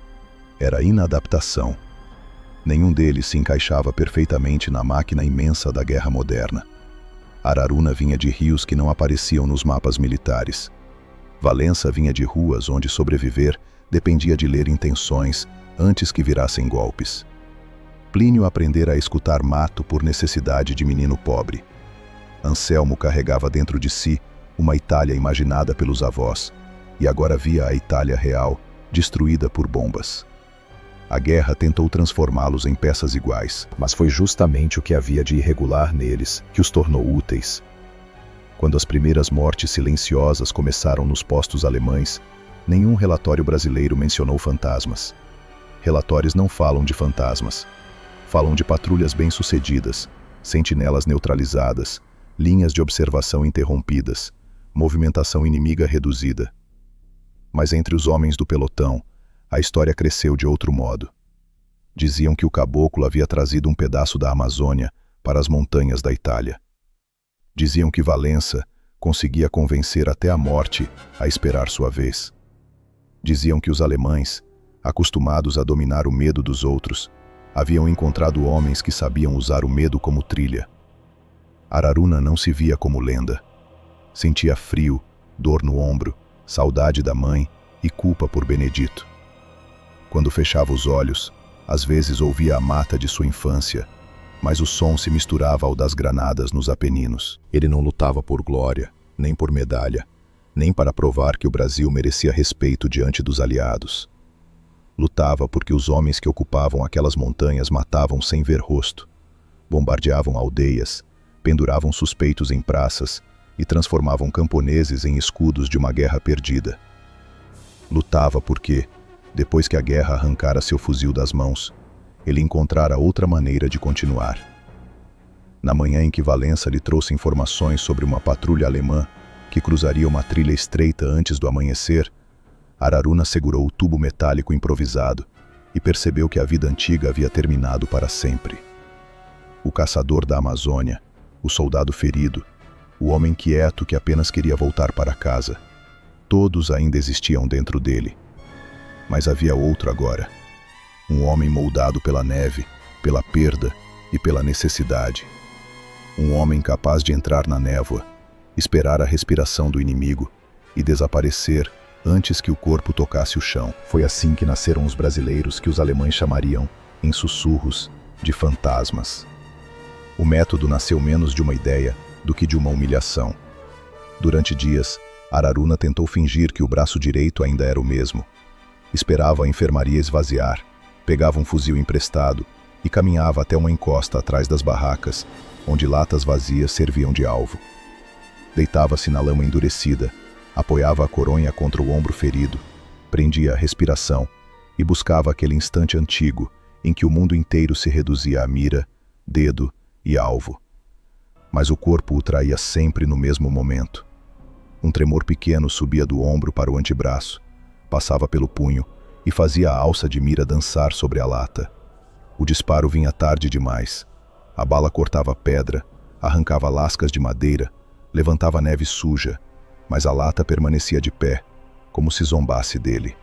Era inadaptação. Nenhum deles se encaixava perfeitamente na máquina imensa da guerra moderna. Araruna vinha de rios que não apareciam nos mapas militares. Valença vinha de ruas onde sobreviver dependia de ler intenções antes que virassem golpes. Plínio aprendera a escutar mato por necessidade de menino pobre. Anselmo carregava dentro de si uma Itália imaginada pelos avós, e agora via a Itália real, destruída por bombas. A guerra tentou transformá-los em peças iguais, mas foi justamente o que havia de irregular neles que os tornou úteis. Quando as primeiras mortes silenciosas começaram nos postos alemães, nenhum relatório brasileiro mencionou fantasmas. Relatórios não falam de fantasmas. Falam de patrulhas bem-sucedidas, sentinelas neutralizadas, linhas de observação interrompidas, movimentação inimiga reduzida. Mas entre os homens do pelotão, a história cresceu de outro modo. Diziam que o caboclo havia trazido um pedaço da Amazônia para as montanhas da Itália. Diziam que Valença conseguia convencer até a morte a esperar sua vez. Diziam que os alemães, acostumados a dominar o medo dos outros, haviam encontrado homens que sabiam usar o medo como trilha. Araruna não se via como lenda. Sentia frio, dor no ombro, saudade da mãe e culpa por Benedito. Quando fechava os olhos, às vezes ouvia a mata de sua infância, mas o som se misturava ao das granadas nos Apeninos. Ele não lutava por glória, nem por medalha, nem para provar que o Brasil merecia respeito diante dos aliados. Lutava porque os homens que ocupavam aquelas montanhas matavam sem ver rosto, bombardeavam aldeias, penduravam suspeitos em praças e transformavam camponeses em escudos de uma guerra perdida. Lutava porque, depois que a guerra arrancara seu fuzil das mãos, ele encontrara outra maneira de continuar. Na manhã em que Valença lhe trouxe informações sobre uma patrulha alemã que cruzaria uma trilha estreita antes do amanhecer, Araruna segurou o tubo metálico improvisado e percebeu que a vida antiga havia terminado para sempre. O caçador da Amazônia, o soldado ferido, o homem quieto que apenas queria voltar para casa, todos ainda existiam dentro dele. Mas havia outro agora. Um homem moldado pela neve, pela perda e pela necessidade. Um homem capaz de entrar na névoa, esperar a respiração do inimigo e desaparecer antes que o corpo tocasse o chão. Foi assim que nasceram os brasileiros que os alemães chamariam, em sussurros, de fantasmas. O método nasceu menos de uma ideia do que de uma humilhação. Durante dias, Araruna tentou fingir que o braço direito ainda era o mesmo. Esperava a enfermaria esvaziar, pegava um fuzil emprestado e caminhava até uma encosta atrás das barracas, onde latas vazias serviam de alvo. Deitava-se na lama endurecida, apoiava a coronha contra o ombro ferido, prendia a respiração e buscava aquele instante antigo em que o mundo inteiro se reduzia a mira, dedo e alvo. Mas o corpo o traía sempre no mesmo momento. Um tremor pequeno subia do ombro para o antebraço, passava pelo punho e fazia a alça de mira dançar sobre a lata. O disparo vinha tarde demais. A bala cortava pedra, arrancava lascas de madeira, levantava neve suja, mas a lata permanecia de pé, como se zombasse dele.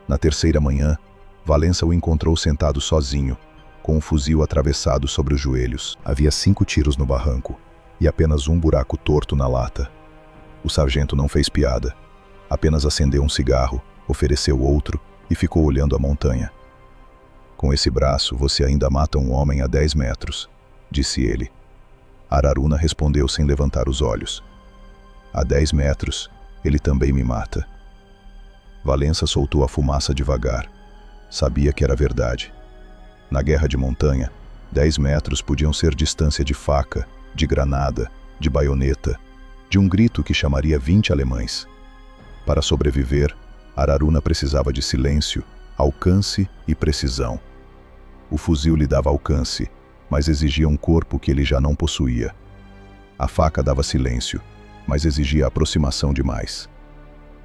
Na terceira manhã, Valença o encontrou sentado sozinho, com um fuzil atravessado sobre os joelhos. Havia 5 tiros no barranco e apenas um buraco torto na lata. O sargento não fez piada. Apenas acendeu um cigarro, ofereceu outro e ficou olhando a montanha. Com esse braço, você ainda mata um homem a 10 metros, disse ele. Araruna respondeu sem levantar os olhos. A 10 metros, ele também me mata. Valença soltou a fumaça devagar. Sabia que era verdade. Na guerra de montanha, 10 metros podiam ser distância de faca, de granada, de baioneta, de um grito que chamaria 20 alemães. Para sobreviver, Araruna precisava de silêncio, alcance e precisão. O fuzil lhe dava alcance, mas exigia um corpo que ele já não possuía. A faca dava silêncio, mas exigia aproximação demais.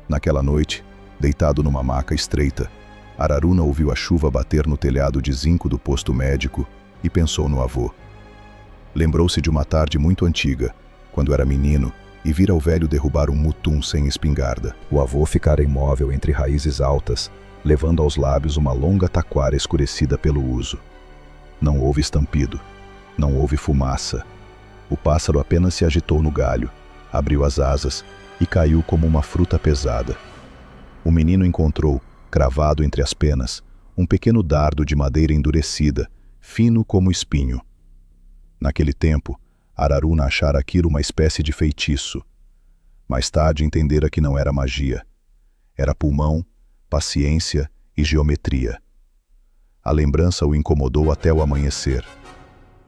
Naquela noite, deitado numa maca estreita, Araruna ouviu a chuva bater no telhado de zinco do posto médico e pensou no avô. Lembrou-se de uma tarde muito antiga, quando era menino, e vira o velho derrubar um mutum sem espingarda. O avô ficara imóvel entre raízes altas, levando aos lábios uma longa taquara escurecida pelo uso. Não houve estampido, não houve fumaça. O pássaro apenas se agitou no galho, abriu as asas e caiu como uma fruta pesada. O menino encontrou, cravado entre as penas, um pequeno dardo de madeira endurecida, fino como espinho. Naquele tempo, Araruna achara aquilo uma espécie de feitiço. Mais tarde entendera que não era magia. Era pulmão, paciência e geometria. A lembrança o incomodou até o amanhecer.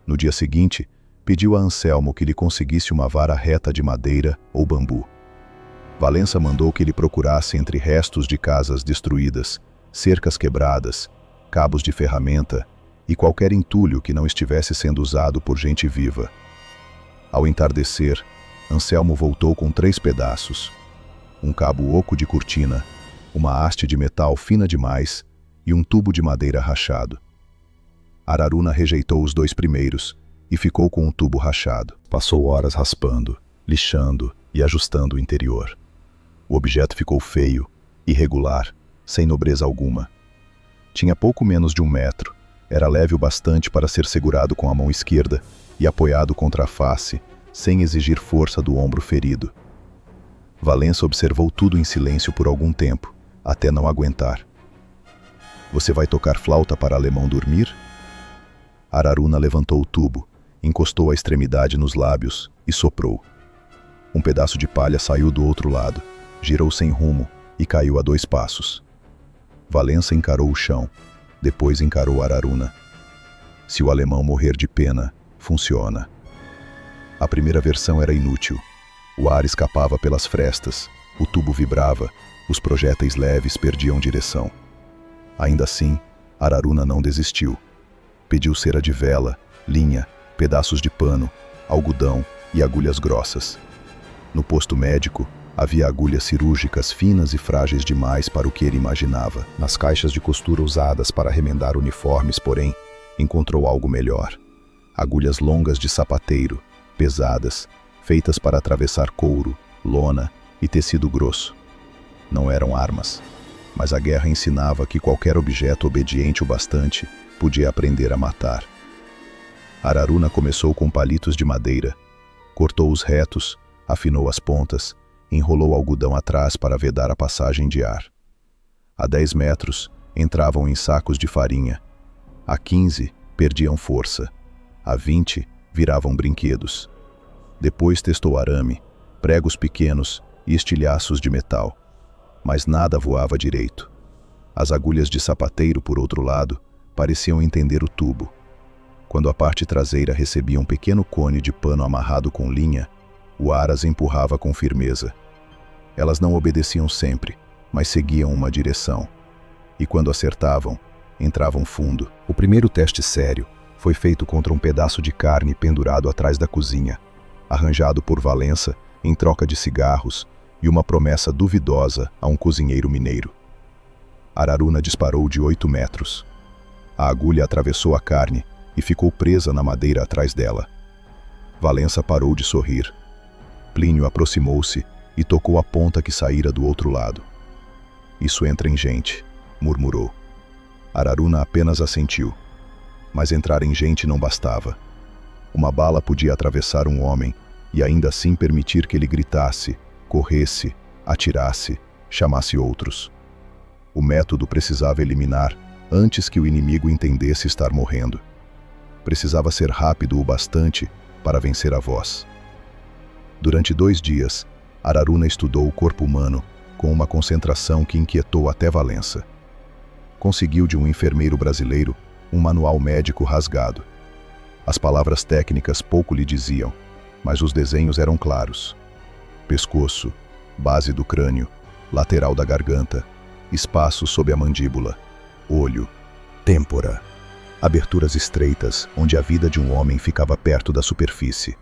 No dia seguinte, pediu a Anselmo que lhe conseguisse uma vara reta de madeira ou bambu. Valença mandou que lhe procurasse entre restos de casas destruídas, cercas quebradas, cabos de ferramenta e qualquer entulho que não estivesse sendo usado por gente viva. Ao entardecer, Anselmo voltou com 3 pedaços: um cabo oco de cortina, uma haste de metal fina demais e um tubo de madeira rachado. Araruna rejeitou os 2 primeiros e ficou com o tubo rachado. Passou horas raspando, lixando e ajustando o interior. O objeto ficou feio, irregular, sem nobreza alguma. Tinha pouco menos de 1 metro, era leve o bastante para ser segurado com a mão esquerda e apoiado contra a face, sem exigir força do ombro ferido. Valença observou tudo em silêncio por algum tempo, até não aguentar. Você vai tocar flauta para alemão dormir? Araruna levantou o tubo, encostou a extremidade nos lábios e soprou. Um pedaço de palha saiu do outro lado, girou sem rumo e caiu a 2 passos. Valença encarou o chão, depois encarou Araruna. Se o alemão morrer de pena, funciona. A primeira versão era inútil. O ar escapava pelas frestas, o tubo vibrava, os projéteis leves perdiam direção. Ainda assim, Araruna não desistiu. Pediu cera de vela, linha, pedaços de pano, algodão e agulhas grossas. No posto médico, havia agulhas cirúrgicas finas e frágeis demais para o que ele imaginava. Nas caixas de costura usadas para remendar uniformes, porém, encontrou algo melhor. Agulhas longas de sapateiro, pesadas, feitas para atravessar couro, lona e tecido grosso. Não eram armas, mas a guerra ensinava que qualquer objeto obediente o bastante podia aprender a matar. Araruna começou com palitos de madeira, cortou os retos, afinou as pontas, enrolou algodão atrás para vedar a passagem de ar. A 10 metros, entravam em sacos de farinha. A 15, perdiam força. A 20, viravam brinquedos. Depois testou arame, pregos pequenos e estilhaços de metal. Mas nada voava direito. As agulhas de sapateiro, por outro lado, pareciam entender o tubo. Quando a parte traseira recebia um pequeno cone de pano amarrado com linha, o ar as empurrava com firmeza. Elas não obedeciam sempre, mas seguiam uma direção. e quando acertavam, entravam fundo. O primeiro teste sério foi feito contra um pedaço de carne pendurado atrás da cozinha, arranjado por Valença em troca de cigarros e uma promessa duvidosa a um cozinheiro mineiro. Araruna disparou de 8 metros. A agulha atravessou a carne e ficou presa na madeira atrás dela. Valença parou de sorrir. Plínio aproximou-se e tocou a ponta que saíra do outro lado. "Isso entra em gente", murmurou. Araruna apenas assentiu. Mas entrar em gente não bastava. Uma bala podia atravessar um homem e ainda assim permitir que ele gritasse, corresse, atirasse, chamasse outros. O método precisava eliminar antes que o inimigo entendesse estar morrendo. Precisava ser rápido o bastante para vencer a voz. Durante 2 dias, Araruna estudou o corpo humano com uma concentração que inquietou até Valença. Conseguiu de um enfermeiro brasileiro um manual médico rasgado. As palavras técnicas pouco lhe diziam, mas os desenhos eram claros. Pescoço, base do crânio, lateral da garganta, espaço sob a mandíbula, olho, têmpora, aberturas estreitas onde a vida de um homem ficava perto da superfície.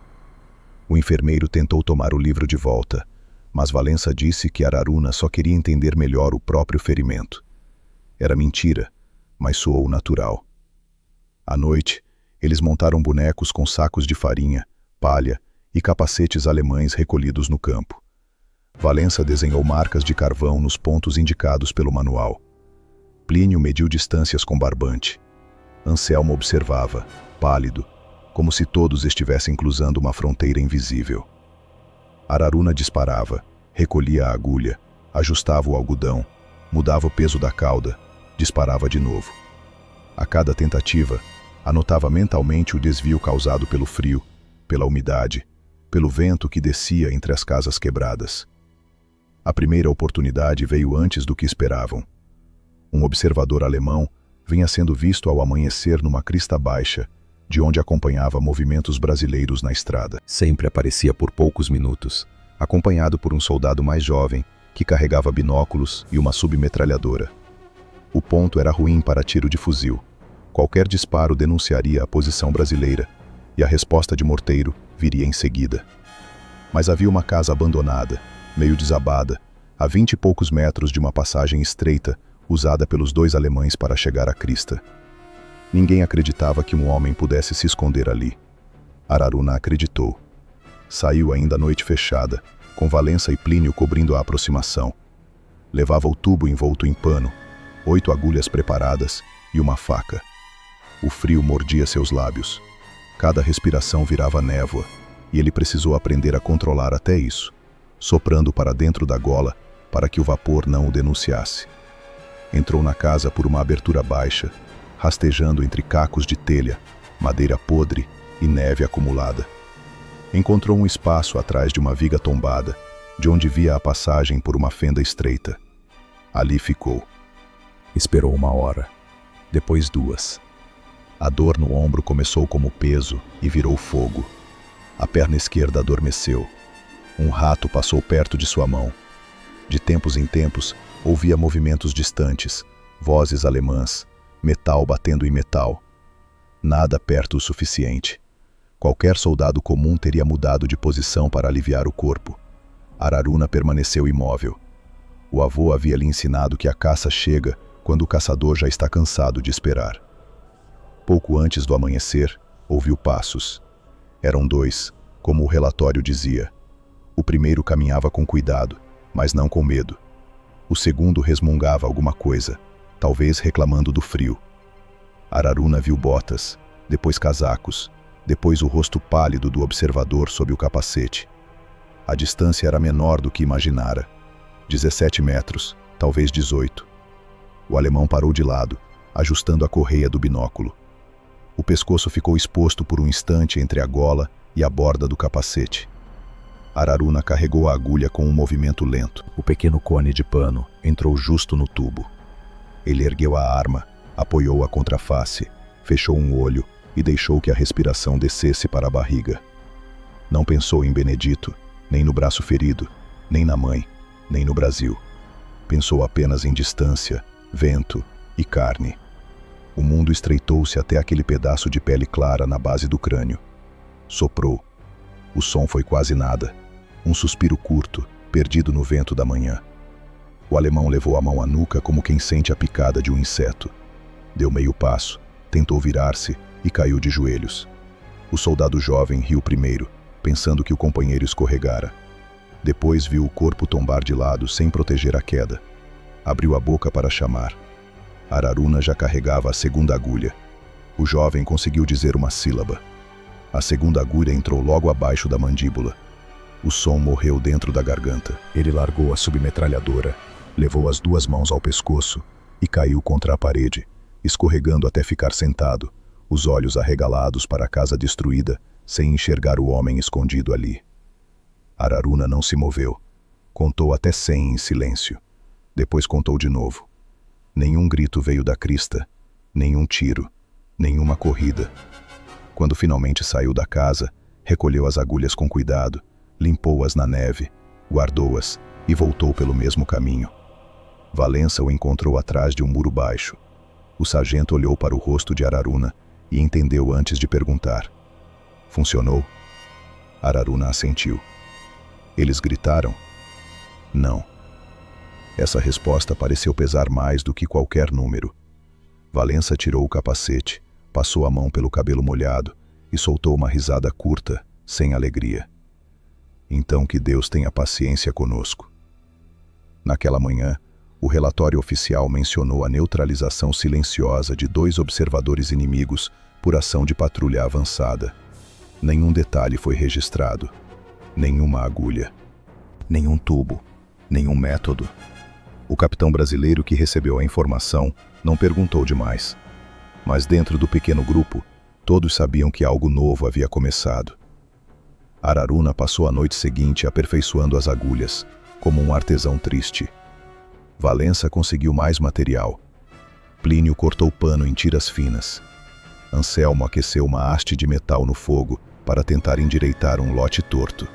O enfermeiro tentou tomar o livro de volta, mas Valença disse que Araruna só queria entender melhor o próprio ferimento. Era mentira, mas soou natural. À noite, eles montaram bonecos com sacos de farinha, palha e capacetes alemães recolhidos no campo. Valença desenhou marcas de carvão nos pontos indicados pelo manual. Plínio mediu distâncias com barbante. Anselmo observava, pálido, como se todos estivessem cruzando uma fronteira invisível. Araruna disparava, recolhia a agulha, ajustava o algodão, mudava o peso da cauda, disparava de novo. A cada tentativa, anotava mentalmente o desvio causado pelo frio, pela umidade, pelo vento que descia entre as casas quebradas. A primeira oportunidade veio antes do que esperavam. Um observador alemão vinha sendo visto ao amanhecer numa crista baixa, de onde acompanhava movimentos brasileiros na estrada. Sempre aparecia por poucos minutos, acompanhado por um soldado mais jovem, que carregava binóculos e uma submetralhadora. O ponto era ruim para tiro de fuzil. Qualquer disparo denunciaria a posição brasileira, e a resposta de morteiro viria em seguida. Mas havia uma casa abandonada, meio desabada, a 20 e poucos metros de uma passagem estreita, usada pelos 2 alemães para chegar à crista. Ninguém acreditava que um homem pudesse se esconder ali. Araruna acreditou. Saiu ainda à noite fechada, com Valença e Plínio cobrindo a aproximação. Levava o tubo envolto em pano, 8 agulhas preparadas e uma faca. O frio mordia seus lábios. Cada respiração virava névoa, e ele precisou aprender a controlar até isso, soprando para dentro da gola para que o vapor não o denunciasse. Entrou na casa por uma abertura baixa, rastejando entre cacos de telha, madeira podre e neve acumulada. Encontrou um espaço atrás de uma viga tombada, de onde via a passagem por uma fenda estreita. Ali ficou. Esperou 1 hora, depois 2. A dor no ombro começou como peso e virou fogo. A perna esquerda adormeceu. Um rato passou perto de sua mão. De tempos em tempos, ouvia movimentos distantes, vozes alemãs, metal batendo em metal. Nada perto o suficiente. Qualquer soldado comum teria mudado de posição para aliviar o corpo. Araruna permaneceu imóvel. O avô havia lhe ensinado que a caça chega quando o caçador já está cansado de esperar. Pouco antes do amanhecer, ouviu passos. Eram 2, como o relatório dizia. O primeiro caminhava com cuidado, mas não com medo. O segundo resmungava alguma coisa, talvez reclamando do frio. Araruna viu botas, depois casacos, depois o rosto pálido do observador sob o capacete. A distância era menor do que imaginara. 17 metros, talvez 18. O alemão parou de lado, ajustando a correia do binóculo. O pescoço ficou exposto por um instante entre a gola e a borda do capacete. Araruna carregou a agulha com um movimento lento. O pequeno cone de pano entrou justo no tubo. Ele ergueu a arma, apoiou-a contra a face, fechou um olho e deixou que a respiração descesse para a barriga. Não pensou em Benedito, nem no braço ferido, nem na mãe, nem no Brasil. Pensou apenas em distância, vento e carne. O mundo estreitou-se até aquele pedaço de pele clara na base do crânio. Soprou. O som foi quase nada. Um suspiro curto, perdido no vento da manhã. O alemão levou a mão à nuca como quem sente a picada de um inseto. Deu meio passo, tentou virar-se e caiu de joelhos. O soldado jovem riu primeiro, pensando que o companheiro escorregara. Depois viu o corpo tombar de lado sem proteger a queda. Abriu a boca para chamar. Araruna já carregava a segunda agulha. O jovem conseguiu dizer uma sílaba. A segunda agulha entrou logo abaixo da mandíbula. O som morreu dentro da garganta. Ele largou a submetralhadora, levou as duas mãos ao pescoço e caiu contra a parede, escorregando até ficar sentado, os olhos arregalados para a casa destruída, sem enxergar o homem escondido ali. Araruna não se moveu. Contou até 100 em silêncio. Depois contou de novo. Nenhum grito veio da crista, nenhum tiro, nenhuma corrida. Quando finalmente saiu da casa, recolheu as agulhas com cuidado, limpou-as na neve, guardou-as e voltou pelo mesmo caminho. Valença o encontrou atrás de um muro baixo. O sargento olhou para o rosto de Araruna e entendeu antes de perguntar. Funcionou? Araruna assentiu. Eles gritaram? Não. Essa resposta pareceu pesar mais do que qualquer número. Valença tirou o capacete, passou a mão pelo cabelo molhado e soltou uma risada curta, sem alegria. Então que Deus tenha paciência conosco. Naquela manhã, o relatório oficial mencionou a neutralização silenciosa de 2 observadores inimigos por ação de patrulha avançada. Nenhum detalhe foi registrado. Nenhuma agulha. Nenhum tubo. Nenhum método. O capitão brasileiro que recebeu a informação não perguntou demais. Mas dentro do pequeno grupo, todos sabiam que algo novo havia começado. Araruna passou a noite seguinte aperfeiçoando as agulhas, como um artesão triste. Valença conseguiu mais material. Plínio cortou pano em tiras finas. Anselmo aqueceu uma haste de metal no fogo para tentar endireitar um lote torto.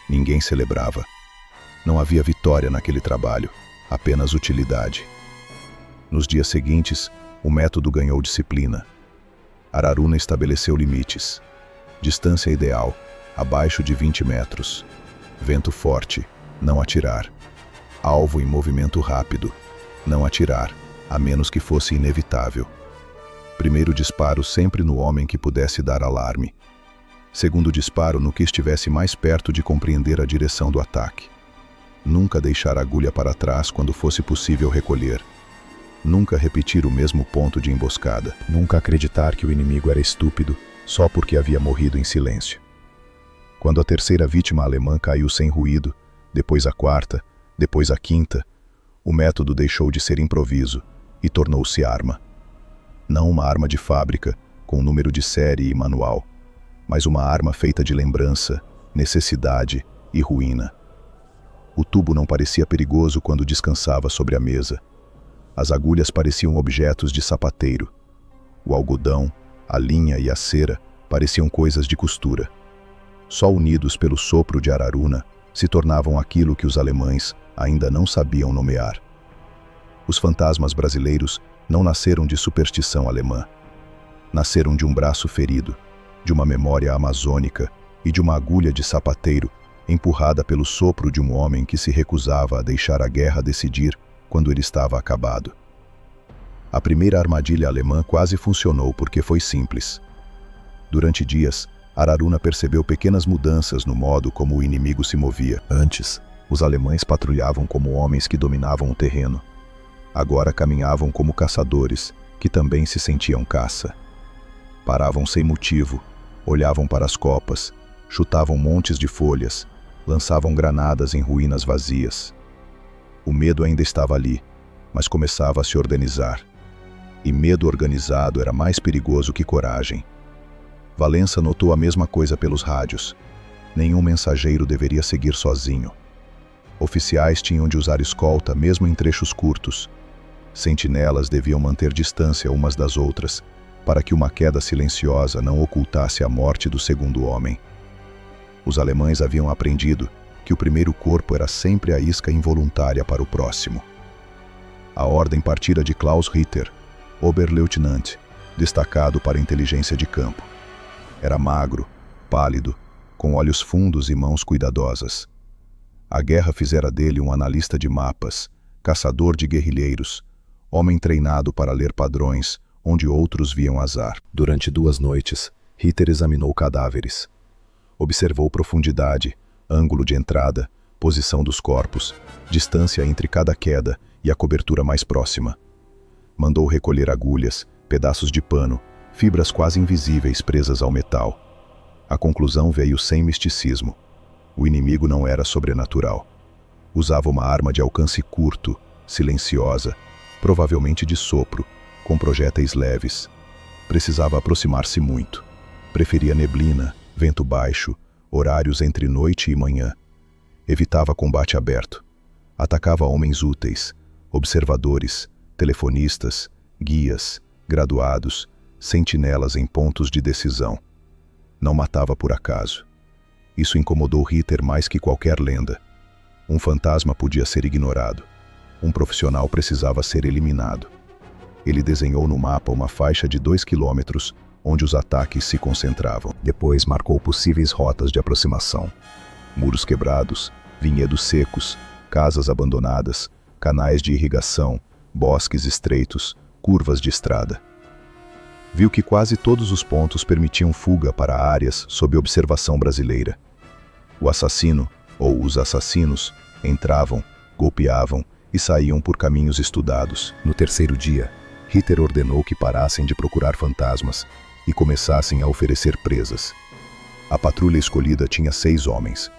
Ninguém celebrava. Não havia vitória naquele trabalho, apenas utilidade. Nos dias seguintes, o método ganhou disciplina. Araruna estabeleceu limites. Distância ideal, abaixo de 20 metros. Vento forte, não atirar. Alvo em movimento rápido, não atirar, a menos que fosse inevitável. Primeiro disparo sempre no homem que pudesse dar alarme. Segundo disparo no que estivesse mais perto de compreender a direção do ataque. Nunca deixar a agulha para trás quando fosse possível recolher. Nunca repetir o mesmo ponto de emboscada. Nunca acreditar que o inimigo era estúpido só porque havia morrido em silêncio. Quando a terceira vítima alemã caiu sem ruído, depois a quarta, depois a quinta, o método deixou de ser improviso e tornou-se arma. Não uma arma de fábrica, com número de série e manual, mas uma arma feita de lembrança, necessidade e ruína. O tubo não parecia perigoso quando descansava sobre a mesa. As agulhas pareciam objetos de sapateiro. O algodão, a linha e a cera pareciam coisas de costura. Só unidos pelo sopro de Araruna, se tornavam aquilo que os alemães ainda não sabiam nomear. Os fantasmas brasileiros não nasceram de superstição alemã. Nasceram de um braço ferido, de uma memória amazônica e de uma agulha de sapateiro empurrada pelo sopro de um homem que se recusava a deixar a guerra decidir quando ele estava acabado. A primeira armadilha alemã quase funcionou porque foi simples. Durante dias, Araruna percebeu pequenas mudanças no modo como o inimigo se movia. Antes, os alemães patrulhavam como homens que dominavam o terreno. Agora caminhavam como caçadores, que também se sentiam caça. Paravam sem motivo, olhavam para as copas, chutavam montes de folhas, lançavam granadas em ruínas vazias. O medo ainda estava ali, mas começava a se organizar. E medo organizado era mais perigoso que coragem. Valença notou a mesma coisa pelos rádios. Nenhum mensageiro deveria seguir sozinho. Oficiais tinham de usar escolta mesmo em trechos curtos. Sentinelas deviam manter distância umas das outras, para que uma queda silenciosa não ocultasse a morte do segundo homem. Os alemães haviam aprendido que o primeiro corpo era sempre a isca involuntária para o próximo. A ordem partira de Klaus Ritter, Oberleutnant, destacado para inteligência de campo. Era magro, pálido, com olhos fundos e mãos cuidadosas. A guerra fizera dele um analista de mapas, caçador de guerrilheiros, homem treinado para ler padrões onde outros viam azar. Durante 2 noites, Ritter examinou cadáveres. Observou profundidade, ângulo de entrada, posição dos corpos, distância entre cada queda e a cobertura mais próxima. Mandou recolher agulhas, pedaços de pano, fibras quase invisíveis presas ao metal. A conclusão veio sem misticismo. O inimigo não era sobrenatural. Usava uma arma de alcance curto, silenciosa, provavelmente de sopro, com projéteis leves. Precisava aproximar-se muito. Preferia neblina, vento baixo, horários entre noite e manhã. Evitava combate aberto. Atacava homens úteis, observadores, telefonistas, guias, graduados, sentinelas em pontos de decisão. Não matava por acaso. Isso incomodou Ritter mais que qualquer lenda. Um fantasma podia ser ignorado. Um profissional precisava ser eliminado. Ele desenhou no mapa uma faixa de 2 quilômetros onde os ataques se concentravam. Depois marcou possíveis rotas de aproximação. Muros quebrados, vinhedos secos, casas abandonadas, canais de irrigação, bosques estreitos, curvas de estrada. Viu que quase todos os pontos permitiam fuga para áreas sob observação brasileira. O assassino, ou os assassinos, entravam, golpeavam e saíam por caminhos estudados. No 3º dia, Ritter ordenou que parassem de procurar fantasmas e começassem a oferecer presas. A patrulha escolhida tinha 6 homens.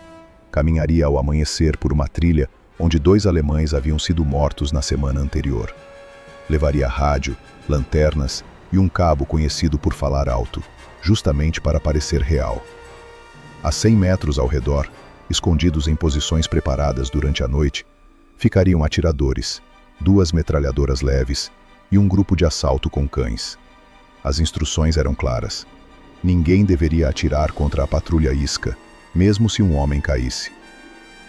Caminharia ao amanhecer por uma trilha onde 2 alemães haviam sido mortos na semana anterior. Levaria rádio, lanternas e um cabo conhecido por falar alto, justamente para parecer real. A 100 metros ao redor, escondidos em posições preparadas durante a noite, ficariam atiradores, 2 metralhadoras leves e um grupo de assalto com cães. As instruções eram claras. Ninguém deveria atirar contra a patrulha isca, mesmo se um homem caísse.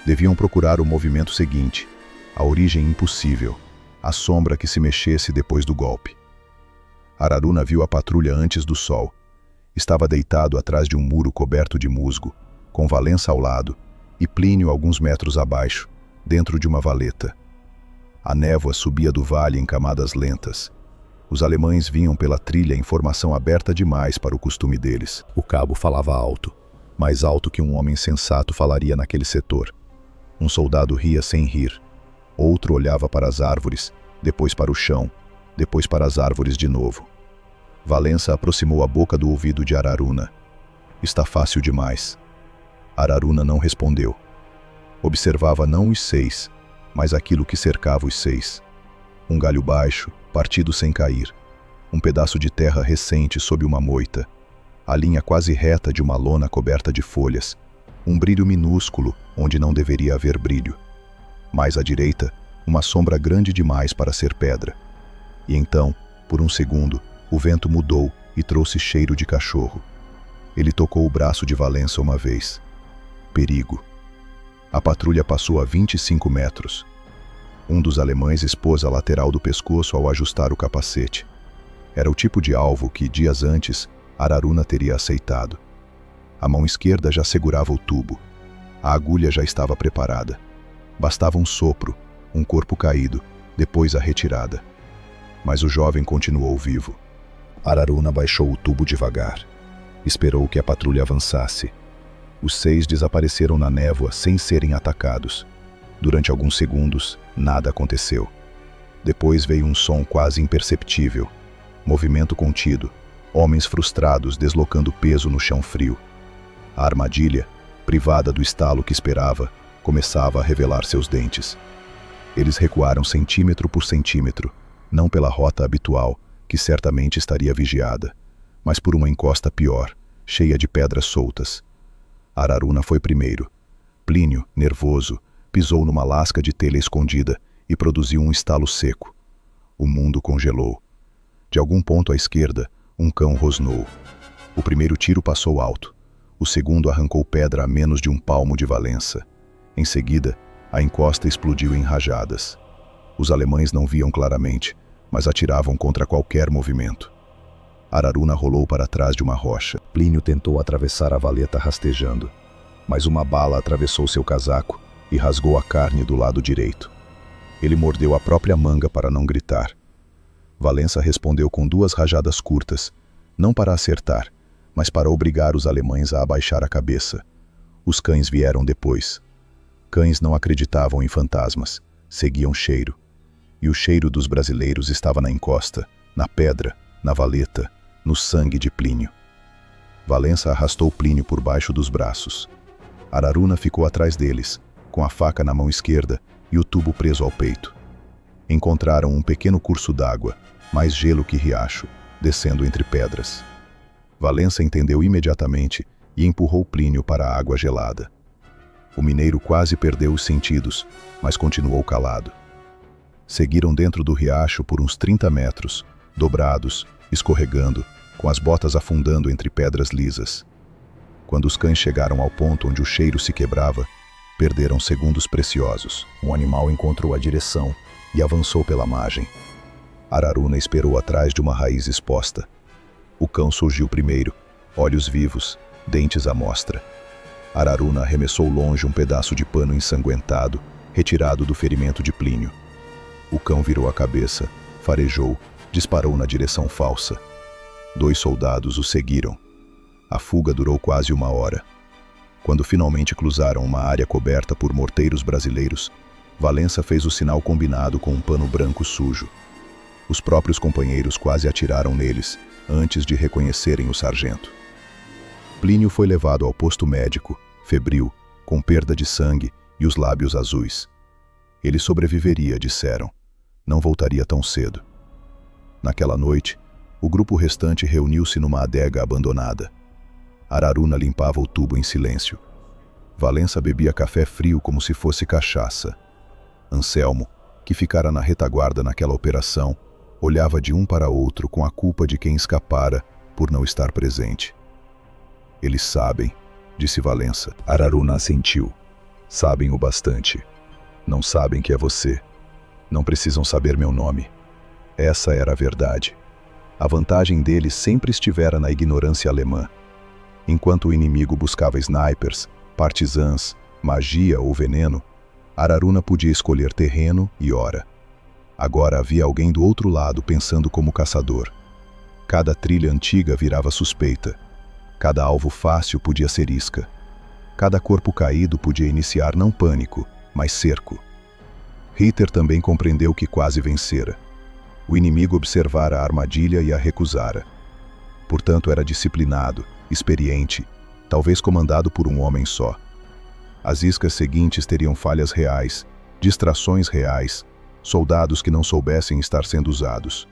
Deviam procurar o movimento seguinte, a origem impossível, a sombra que se mexesse depois do golpe. Araruna viu a patrulha antes do sol. Estava deitado atrás de um muro coberto de musgo, com Valença ao lado, e Plínio alguns metros abaixo, dentro de uma valeta. A névoa subia do vale em camadas lentas. Os alemães vinham pela trilha em formação aberta demais para o costume deles. O cabo falava alto, mais alto que um homem sensato falaria naquele setor. Um soldado ria sem rir. Outro olhava para as árvores, depois para o chão, depois para as árvores de novo. Valença aproximou a boca do ouvido de Araruna. Está fácil demais. Araruna não respondeu. Observava não os 6, mas aquilo que cercava os 6. Um galho baixo, partido sem cair. Um pedaço de terra recente sob uma moita. A linha quase reta de uma lona coberta de folhas. Um brilho minúsculo onde não deveria haver brilho. Mais à direita, uma sombra grande demais para ser pedra. E então, por um segundo, o vento mudou e trouxe cheiro de cachorro. Ele tocou o braço de Valença uma vez. Perigo. A patrulha passou a 25 metros. Um dos alemães expôs a lateral do pescoço ao ajustar o capacete. Era o tipo de alvo que, dias antes, Araruna teria aceitado. A mão esquerda já segurava o tubo. A agulha já estava preparada. Bastava um sopro, um corpo caído, depois a retirada. Mas o jovem continuou vivo. Araruna baixou o tubo devagar. Esperou que a patrulha avançasse. Os 6 desapareceram na névoa sem serem atacados. Durante alguns segundos, nada aconteceu. Depois veio um som quase imperceptível. Movimento contido. Homens frustrados deslocando peso no chão frio. A armadilha, privada do estalo que esperava, começava a revelar seus dentes. Eles recuaram centímetro por centímetro, não pela rota habitual, que certamente estaria vigiada, mas por uma encosta pior, cheia de pedras soltas. Araruna foi primeiro. Plínio, nervoso, pisou numa lasca de telha escondida e produziu um estalo seco. O mundo congelou. De algum ponto à esquerda, um cão rosnou. O primeiro tiro passou alto. O segundo arrancou pedra a menos de um palmo de Valença. Em seguida, a encosta explodiu em rajadas. Os alemães não viam claramente, mas atiravam contra qualquer movimento. Araruna rolou para trás de uma rocha. Plínio tentou atravessar a valeta rastejando, mas uma bala atravessou seu casaco e rasgou a carne do lado direito. Ele mordeu a própria manga para não gritar. Valença respondeu com 2 rajadas curtas, não para acertar, mas para obrigar os alemães a abaixar a cabeça. Os cães vieram depois. Cães não acreditavam em fantasmas, seguiam cheiro. E o cheiro dos brasileiros estava na encosta, na pedra, na valeta, no sangue de Plínio. Valença arrastou Plínio por baixo dos braços. Araruna ficou atrás deles, com a faca na mão esquerda e o tubo preso ao peito. Encontraram um pequeno curso d'água, mais gelo que riacho, descendo entre pedras. Valença entendeu imediatamente e empurrou Plínio para a água gelada. O mineiro quase perdeu os sentidos, mas continuou calado. Seguiram dentro do riacho por uns 30 metros, dobrados, escorregando, com as botas afundando entre pedras lisas. Quando os cães chegaram ao ponto onde o cheiro se quebrava, perderam segundos preciosos. Um animal encontrou a direção e avançou pela margem. Araruna esperou atrás de uma raiz exposta. O cão surgiu primeiro, olhos vivos, dentes à mostra. Araruna arremessou longe um pedaço de pano ensanguentado, retirado do ferimento de Plínio. O cão virou a cabeça, farejou, disparou na direção falsa. 2 soldados o seguiram. A fuga durou quase 1 hora. Quando finalmente cruzaram uma área coberta por morteiros brasileiros, Valença fez o sinal combinado com um pano branco sujo. Os próprios companheiros quase atiraram neles, antes de reconhecerem o sargento. Plínio foi levado ao posto médico, febril, com perda de sangue e os lábios azuis. Ele sobreviveria, disseram. Não voltaria tão cedo. Naquela noite, o grupo restante reuniu-se numa adega abandonada. Araruna limpava o tubo em silêncio. Valença bebia café frio como se fosse cachaça. Anselmo, que ficara na retaguarda naquela operação, olhava de um para outro com a culpa de quem escapara por não estar presente. Eles sabem, disse Valença. Araruna assentiu. Sabem o bastante. Não sabem que é você. Não precisam saber meu nome. Essa era a verdade. A vantagem deles sempre estivera na ignorância alemã. Enquanto o inimigo buscava snipers, partisãs, magia ou veneno, Araruna podia escolher terreno e hora. Agora havia alguém do outro lado pensando como caçador. Cada trilha antiga virava suspeita. Cada alvo fácil podia ser isca. Cada corpo caído podia iniciar não pânico, mas cerco. Ritter também compreendeu que quase vencera. O inimigo observara a armadilha e a recusara. Portanto, era disciplinado, experiente, talvez comandado por um homem só. As iscas seguintes teriam falhas reais, distrações reais, soldados que não soubessem estar sendo usados.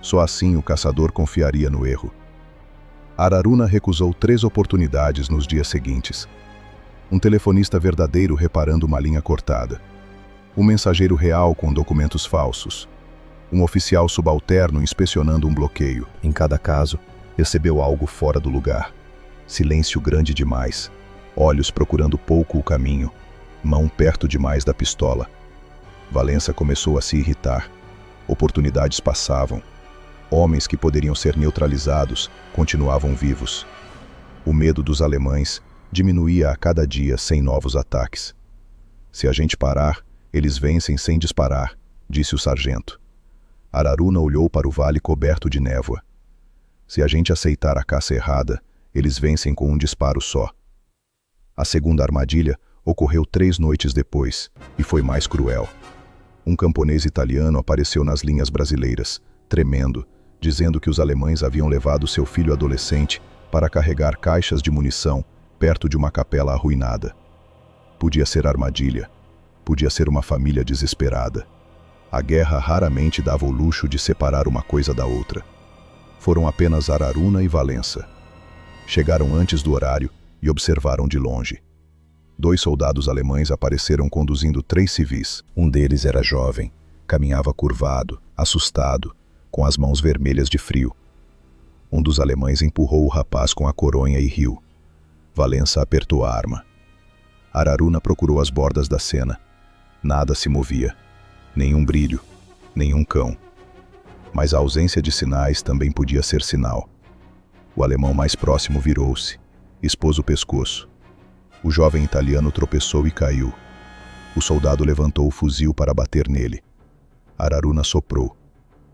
Só assim o caçador confiaria no erro. Araruna recusou 3 oportunidades nos dias seguintes. Um telefonista verdadeiro reparando uma linha cortada. Um mensageiro real com documentos falsos. Um oficial subalterno inspecionando um bloqueio. Em cada caso, recebeu algo fora do lugar. Silêncio grande demais. Olhos procurando pouco o caminho. Mão perto demais da pistola. Valença começou a se irritar. Oportunidades passavam. Homens que poderiam ser neutralizados continuavam vivos. O medo dos alemães diminuía a cada dia sem novos ataques. Se a gente parar, eles vencem sem disparar, disse o sargento. Araruna olhou para o vale coberto de névoa. Se a gente aceitar a caça errada, eles vencem com um disparo só. A segunda armadilha ocorreu 3 noites depois, e foi mais cruel. Um camponês italiano apareceu nas linhas brasileiras, tremendo, dizendo que os alemães haviam levado seu filho adolescente para carregar caixas de munição perto de uma capela arruinada. Podia ser armadilha, podia ser uma família desesperada. A guerra raramente dava o luxo de separar uma coisa da outra. Foram apenas Araruna e Valença. Chegaram antes do horário e observaram de longe. 2 soldados alemães apareceram conduzindo 3 civis. Um deles era jovem, caminhava curvado, assustado, com as mãos vermelhas de frio. Um dos alemães empurrou o rapaz com a coronha e riu. Valença apertou a arma. Araruna procurou as bordas da cena. Nada se movia. Nenhum brilho, nenhum cão. Mas a ausência de sinais também podia ser sinal. O alemão mais próximo virou-se, expôs o pescoço. O jovem italiano tropeçou e caiu. O soldado levantou o fuzil para bater nele. Araruna soprou.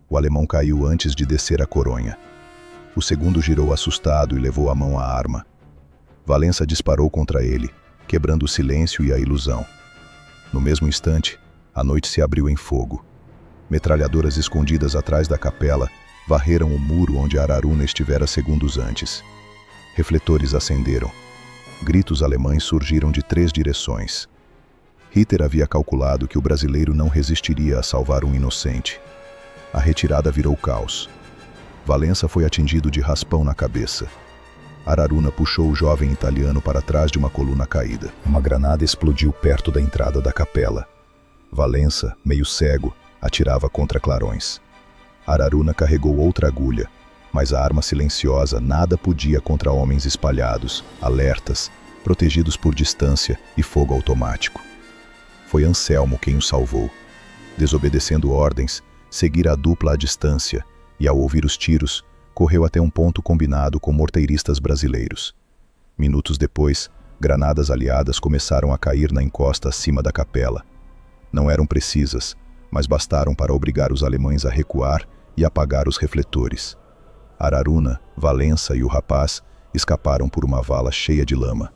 O alemão caiu antes de descer a coronha. O segundo girou assustado e levou a mão à arma. Valença disparou contra ele, quebrando o silêncio e a ilusão. No mesmo instante, a noite se abriu em fogo. Metralhadoras escondidas atrás da capela varreram o muro onde Araruna estivera segundos antes. Refletores acenderam. Gritos alemães surgiram de 3 direções. Hitler havia calculado que o brasileiro não resistiria a salvar um inocente. A retirada virou caos. Valença foi atingido de raspão na cabeça. Araruna puxou o jovem italiano para trás de uma coluna caída. Uma granada explodiu perto da entrada da capela. Valença, meio cego, atirava contra clarões. Araruna carregou outra agulha, mas a arma silenciosa nada podia contra homens espalhados, alertas, protegidos por distância e fogo automático. Foi Anselmo quem o salvou. Desobedecendo ordens, seguira a dupla à distância e, ao ouvir os tiros, correu até um ponto combinado com morteiristas brasileiros. Minutos depois, granadas aliadas começaram a cair na encosta acima da capela. Não eram precisas, mas bastaram para obrigar os alemães a recuar e apagar os refletores. Araruna, Valença e o rapaz escaparam por uma vala cheia de lama.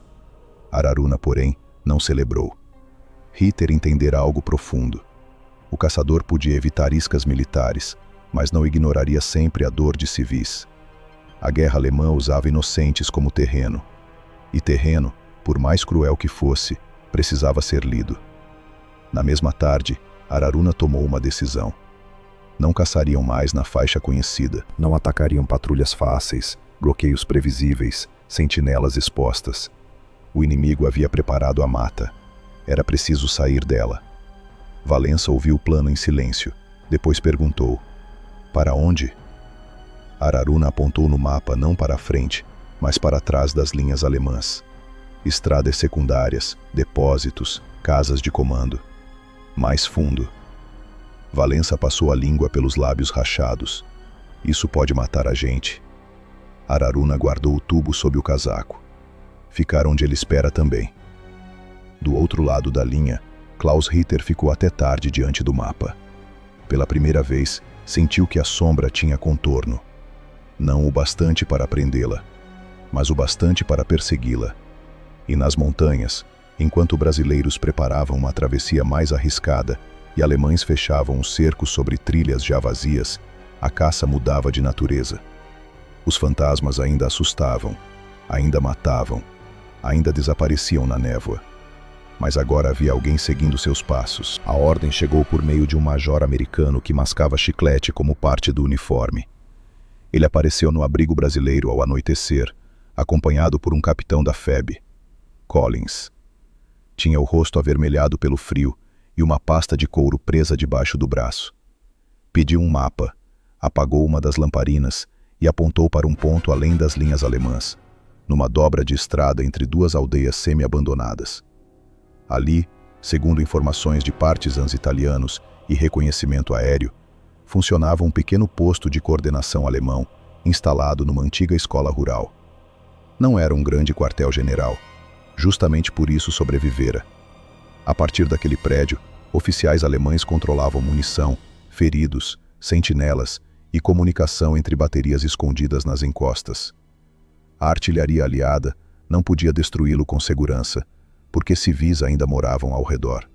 Araruna, porém, não celebrou. Hitler entendera algo profundo. O caçador podia evitar iscas militares, mas não ignoraria sempre a dor de civis. A guerra alemã usava inocentes como terreno. E terreno, por mais cruel que fosse, precisava ser lido. Na mesma tarde, Araruna tomou uma decisão. Não caçariam mais na faixa conhecida. Não atacariam patrulhas fáceis, bloqueios previsíveis, sentinelas expostas. O inimigo havia preparado a mata. Era preciso sair dela. Valença ouviu o plano em silêncio. Depois perguntou: "Para onde?" Araruna apontou no mapa não para a frente, mas para trás das linhas alemãs. Estradas secundárias, depósitos, casas de comando. Mais fundo. Valença passou a língua pelos lábios rachados. "Isso pode matar a gente." Araruna guardou o tubo sob o casaco. "Ficar onde ele espera também." Do outro lado da linha, Klaus Ritter ficou até tarde diante do mapa. Pela primeira vez, sentiu que a sombra tinha contorno. Não o bastante para prendê-la, mas o bastante para persegui-la. E nas montanhas, enquanto brasileiros preparavam uma travessia mais arriscada e alemães fechavam o cerco sobre trilhas já vazias, a caça mudava de natureza. Os fantasmas ainda assustavam, ainda matavam, ainda desapareciam na névoa. Mas agora havia alguém seguindo seus passos. A ordem chegou por meio de um major americano que mascava chiclete como parte do uniforme. Ele apareceu no abrigo brasileiro ao anoitecer, acompanhado por um capitão da FEB, Collins. Tinha o rosto avermelhado pelo frio e uma pasta de couro presa debaixo do braço. Pediu um mapa, apagou uma das lamparinas e apontou para um ponto além das linhas alemãs, numa dobra de estrada entre 2 aldeias semi-abandonadas. Ali, segundo informações de partisans italianos e reconhecimento aéreo, funcionava um pequeno posto de coordenação alemão, instalado numa antiga escola rural. Não era um grande quartel-general, justamente por isso sobrevivera. A partir daquele prédio, oficiais alemães controlavam munição, feridos, sentinelas e comunicação entre baterias escondidas nas encostas. A artilharia aliada não podia destruí-lo com segurança, porque civis ainda moravam ao redor.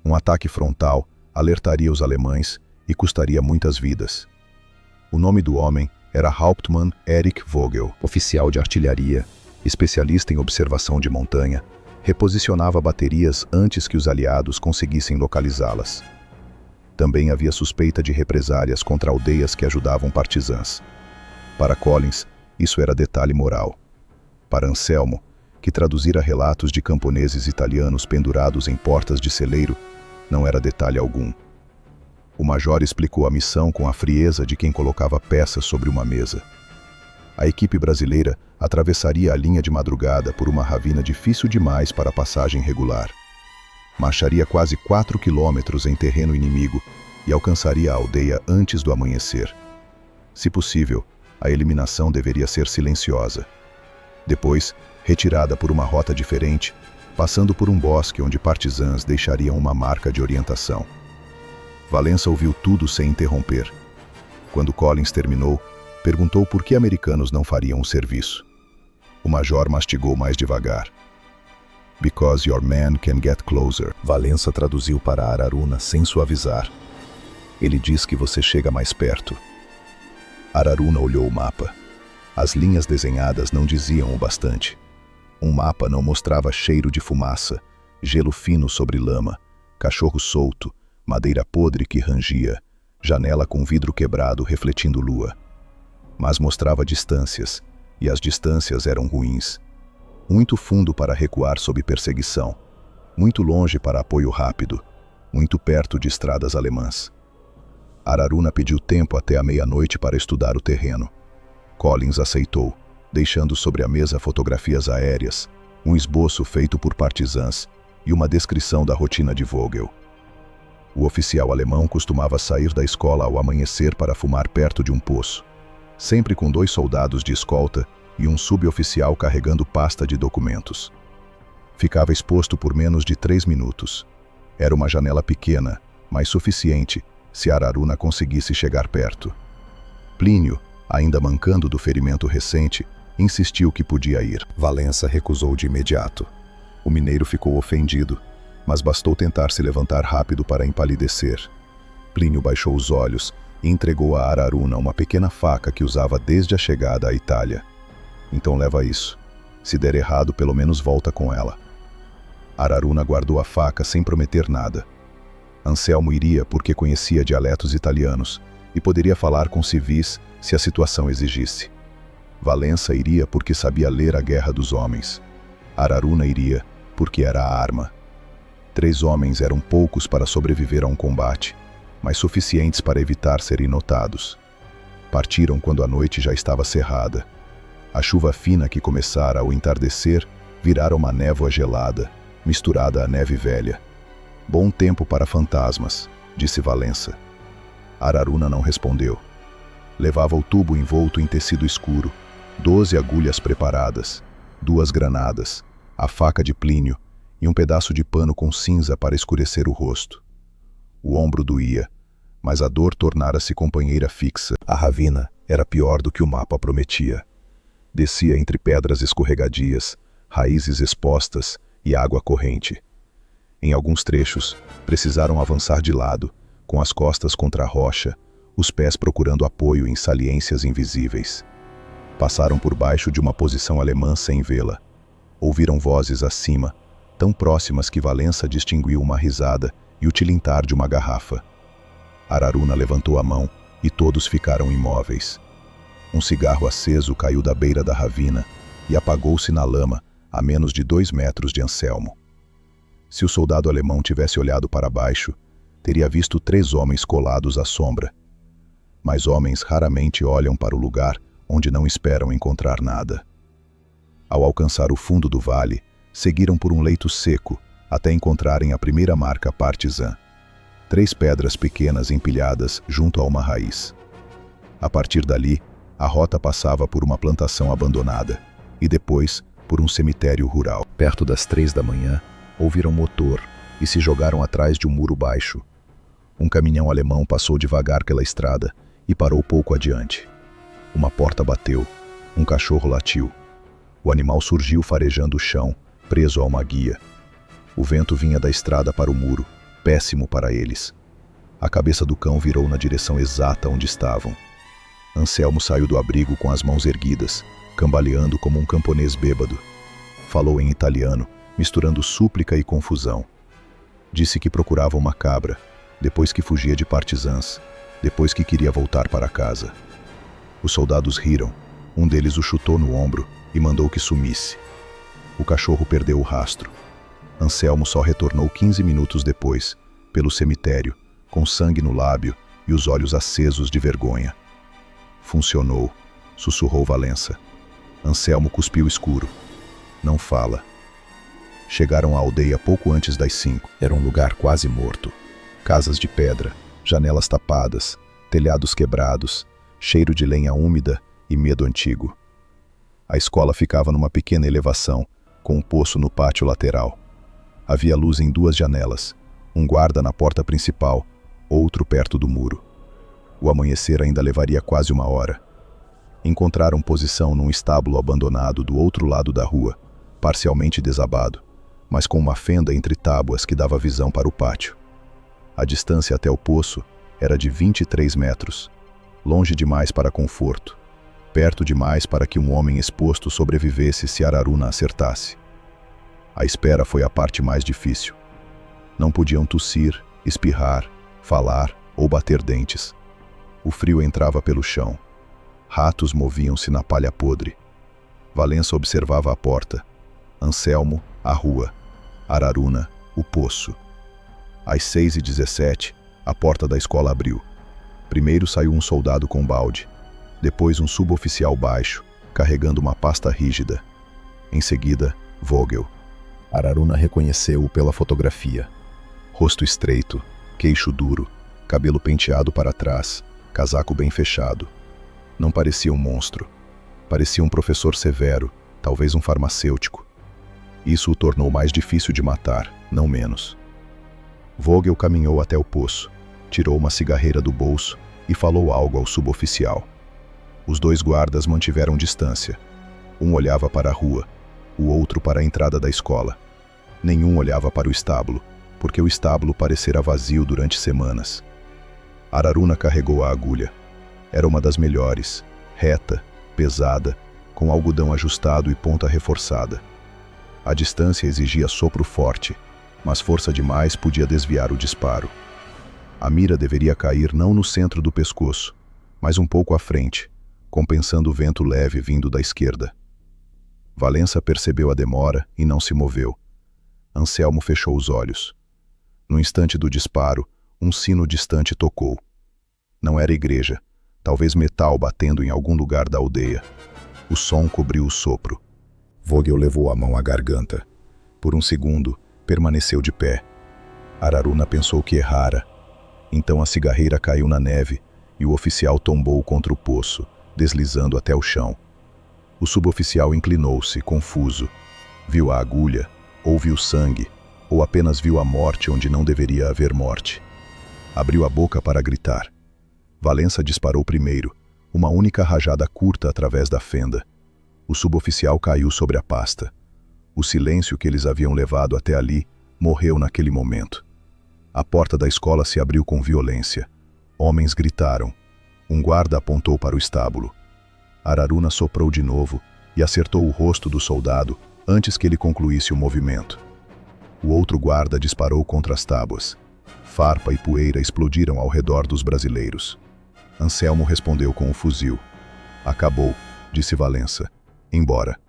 Um ataque frontal alertaria os alemães e custaria muitas vidas. O nome do homem era Hauptmann Erich Vogel, oficial de artilharia, especialista em observação de montanha, reposicionava baterias antes que os aliados conseguissem localizá-las. Também havia suspeita de represálias contra aldeias que ajudavam partisãs. Para Collins, isso era detalhe moral. Para Anselmo, que traduzira relatos de camponeses italianos pendurados em portas de celeiro, não era detalhe algum. O major explicou a missão com a frieza de quem colocava peças sobre uma mesa. A equipe brasileira atravessaria a linha de madrugada por uma ravina difícil demais para a passagem regular. Marcharia quase 4 quilômetros em terreno inimigo e alcançaria a aldeia antes do amanhecer. Se possível, a eliminação deveria ser silenciosa. Depois, retirada por uma rota diferente, passando por um bosque onde partisãs deixariam uma marca de orientação. Valença ouviu tudo sem interromper. Quando Collins terminou, perguntou por que americanos não fariam o serviço. O major mastigou mais devagar. "Because your man can get closer." Valença traduziu para Araruna sem suavizar. "Ele diz que você chega mais perto." Araruna olhou o mapa. As linhas desenhadas não diziam o bastante. Um mapa não mostrava cheiro de fumaça, gelo fino sobre lama, cachorro solto, madeira podre que rangia, janela com vidro quebrado refletindo lua. Mas mostrava distâncias, e as distâncias eram ruins. Muito fundo para recuar sob perseguição, muito longe para apoio rápido, muito perto de estradas alemãs. Araruna pediu tempo até a meia-noite para estudar o terreno. Collins aceitou, deixando sobre a mesa fotografias aéreas, um esboço feito por partisãs e uma descrição da rotina de Vogel. O oficial alemão costumava sair da escola ao amanhecer para fumar perto de um poço, sempre com 2 soldados de escolta e um suboficial carregando pasta de documentos. Ficava exposto por menos de 3 minutos. Era uma janela pequena, mas suficiente se Araruna conseguisse chegar perto. Plínio, ainda mancando do ferimento recente, insistiu que podia ir. Valença recusou de imediato. O mineiro ficou ofendido, mas bastou tentar se levantar rápido para empalidecer. Plínio baixou os olhos e entregou a Araruna uma pequena faca que usava desde a chegada à Itália. "Então leva isso. Se der errado, pelo menos volta com ela." Araruna guardou a faca sem prometer nada. Anselmo iria porque conhecia dialetos italianos e poderia falar com civis se a situação exigisse. Valença iria porque sabia ler a guerra dos homens. Araruna iria porque era a arma. 3 homens eram poucos para sobreviver a um combate, mas suficientes para evitar serem notados. Partiram quando a noite já estava cerrada. A chuva fina que começara ao entardecer virara uma névoa gelada, misturada à neve velha. "Bom tempo para fantasmas", disse Valença. Araruna não respondeu. Levava o tubo envolto em tecido escuro, 12 agulhas preparadas, 2 granadas, a faca de Plínio e um pedaço de pano com cinza para escurecer o rosto. O ombro doía, mas a dor tornara-se companheira fixa. A ravina era pior do que o mapa prometia. Descia entre pedras escorregadias, raízes expostas e água corrente. Em alguns trechos, precisaram avançar de lado, com as costas contra a rocha, os pés procurando apoio em saliências invisíveis. Passaram por baixo de uma posição alemã sem vê-la. Ouviram vozes acima, tão próximas que Valença distinguiu uma risada e o tilintar de uma garrafa. Araruna levantou a mão e todos ficaram imóveis. Um cigarro aceso caiu da beira da ravina e apagou-se na lama a menos de 2 metros de Anselmo. Se o soldado alemão tivesse olhado para baixo, teria visto 3 homens colados à sombra. Mas homens raramente olham para o lugar onde não esperam encontrar nada. Ao alcançar o fundo do vale, seguiram por um leito seco até encontrarem a primeira marca partisã. 3 pedras pequenas empilhadas junto a uma raiz. A partir dali, a rota passava por uma plantação abandonada e depois por um cemitério rural. Perto das 3 da manhã, ouviram motor e se jogaram atrás de um muro baixo. Um caminhão alemão passou devagar pela estrada e parou pouco adiante. Uma porta bateu, um cachorro latiu. O animal surgiu farejando o chão, preso a uma guia. O vento vinha da estrada para o muro, péssimo para eles. A cabeça do cão virou na direção exata onde estavam. Anselmo saiu do abrigo com as mãos erguidas, cambaleando como um camponês bêbado. Falou em italiano, misturando súplica e confusão. Disse que procurava uma cabra, depois que fugia de partisãs, depois que queria voltar para casa. Os soldados riram, um deles o chutou no ombro e mandou que sumisse. O cachorro perdeu o rastro. Anselmo só retornou 15 minutos depois, pelo cemitério, com sangue no lábio e os olhos acesos de vergonha. Funcionou, sussurrou Valença. Anselmo cuspiu escuro. Não fala. Chegaram à aldeia pouco antes das 5. Era um lugar quase morto. Casas de pedra, janelas tapadas, telhados quebrados, cheiro de lenha úmida e medo antigo. A escola ficava numa pequena elevação, com um poço no pátio lateral. Havia luz em 2 janelas, um guarda na porta principal, outro perto do muro. O amanhecer ainda levaria quase 1 hora. Encontraram posição num estábulo abandonado do outro lado da rua, parcialmente desabado, mas com uma fenda entre tábuas que dava visão para o pátio. A distância até o poço era de 23 metros, longe demais para conforto, perto demais para que um homem exposto sobrevivesse se Araruna acertasse. A espera foi a parte mais difícil. Não podiam tossir, espirrar, falar ou bater dentes. O frio entrava pelo chão. Ratos moviam-se na palha podre. Valença observava a porta. Anselmo, a rua. Araruna, o poço. Às 6h17, a porta da escola abriu. Primeiro saiu um soldado com balde. Depois um suboficial baixo, carregando uma pasta rígida. Em seguida, Vogel. Araruna reconheceu-o pela fotografia. Rosto estreito, queixo duro, cabelo penteado para trás, casaco bem fechado. Não parecia um monstro. Parecia um professor severo, talvez um farmacêutico. Isso o tornou mais difícil de matar, não menos. Vogel caminhou até o poço, tirou uma cigarreira do bolso e falou algo ao suboficial. Os 2 guardas mantiveram distância. Um olhava para a rua, o outro para a entrada da escola. Nenhum olhava para o estábulo, porque o estábulo parecera vazio durante semanas. Araruna carregou a agulha. Era uma das melhores, reta, pesada, com algodão ajustado e ponta reforçada. A distância exigia sopro forte, mas força demais podia desviar o disparo. A mira deveria cair não no centro do pescoço, mas um pouco à frente, compensando o vento leve vindo da esquerda. Valença percebeu a demora e não se moveu. Anselmo fechou os olhos. No instante do disparo, um sino distante tocou. Não era igreja, talvez metal batendo em algum lugar da aldeia. O som cobriu o sopro. Vogel levou a mão à garganta. Por um segundo, permaneceu de pé. Araruna pensou que errara. Então a cigarreira caiu na neve e o oficial tombou contra o poço, deslizando até o chão. O suboficial inclinou-se, confuso. Viu a agulha, ou viu sangue, ou apenas viu a morte onde não deveria haver morte. Abriu a boca para gritar. Valença disparou primeiro, uma única rajada curta através da fenda. O suboficial caiu sobre a pasta. O silêncio que eles haviam levado até ali morreu naquele momento. A porta da escola se abriu com violência. Homens gritaram. Um guarda apontou para o estábulo. Araruna soprou de novo e acertou o rosto do soldado antes que ele concluísse o movimento. O outro guarda disparou contra as tábuas. Farpa e poeira explodiram ao redor dos brasileiros. Anselmo respondeu com o fuzil. Acabou, disse Valença. Embora.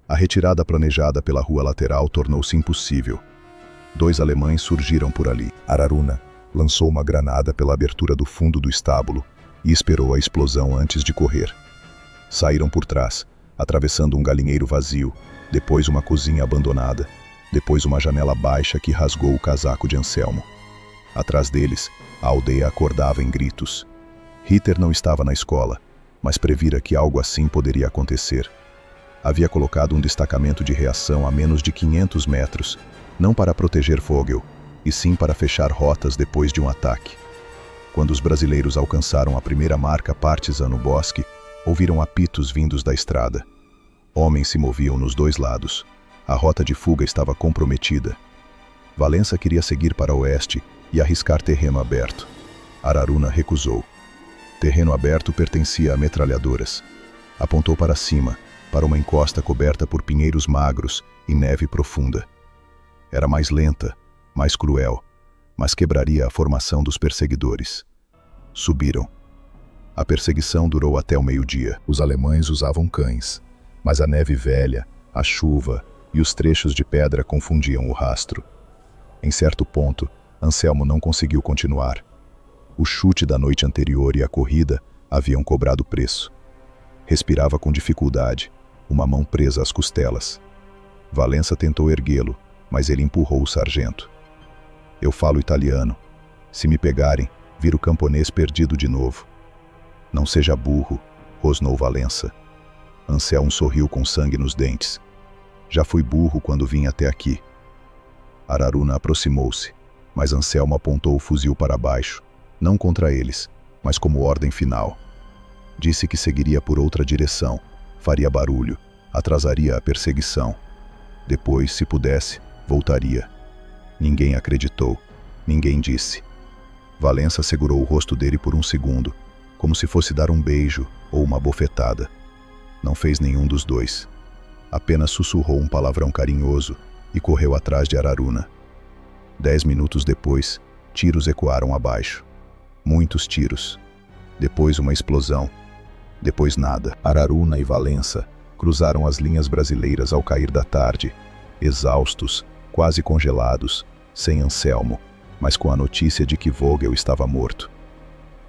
A retirada planejada pela rua lateral tornou-se impossível. 2 alemães surgiram por ali. Araruna lançou uma granada pela abertura do fundo do estábulo e esperou a explosão antes de correr. Saíram por trás, atravessando um galinheiro vazio, depois uma cozinha abandonada, depois uma janela baixa que rasgou o casaco de Anselmo. Atrás deles, a aldeia acordava em gritos. Ritter não estava na escola, mas previra que algo assim poderia acontecer. Havia colocado um destacamento de reação a menos de 500 metros, não para proteger Vogel, e sim para fechar rotas depois de um ataque. Quando os brasileiros alcançaram a primeira marca partisan no bosque, ouviram apitos vindos da estrada. Homens se moviam nos 2 lados. A rota de fuga estava comprometida. Valença queria seguir para o oeste e arriscar terreno aberto. Araruna recusou. Terreno aberto pertencia a metralhadoras. Apontou para cima, para uma encosta coberta por pinheiros magros e neve profunda. Era mais lenta, mais cruel, mas quebraria a formação dos perseguidores. Subiram. A perseguição durou até o meio-dia. Os alemães usavam cães, mas a neve velha, a chuva e os trechos de pedra confundiam o rastro. Em certo ponto, Anselmo não conseguiu continuar. O chute da noite anterior e a corrida haviam cobrado preço. Respirava com dificuldade, uma mão presa às costelas. Valença tentou erguê-lo, mas ele empurrou o sargento. Eu falo italiano. Se me pegarem, viro camponês perdido de novo. Não seja burro, rosnou Valença. Anselmo sorriu com sangue nos dentes. Já fui burro quando vim até aqui. Araruna aproximou-se, mas Anselmo apontou o fuzil para baixo, não contra eles, mas como ordem final. Disse que seguiria por outra direção, faria barulho, atrasaria a perseguição. Depois, se pudesse, voltaria. Ninguém acreditou, ninguém disse. Valença segurou o rosto dele por um segundo, como se fosse dar um beijo ou uma bofetada. Não fez nenhum dos dois. Apenas sussurrou um palavrão carinhoso e correu atrás de Araruna. 10 minutos depois, tiros ecoaram abaixo. Muitos tiros. Depois uma explosão. Depois nada. Araruna e Valença cruzaram as linhas brasileiras ao cair da tarde, exaustos, quase congelados, sem Anselmo, mas com a notícia de que Vogel estava morto.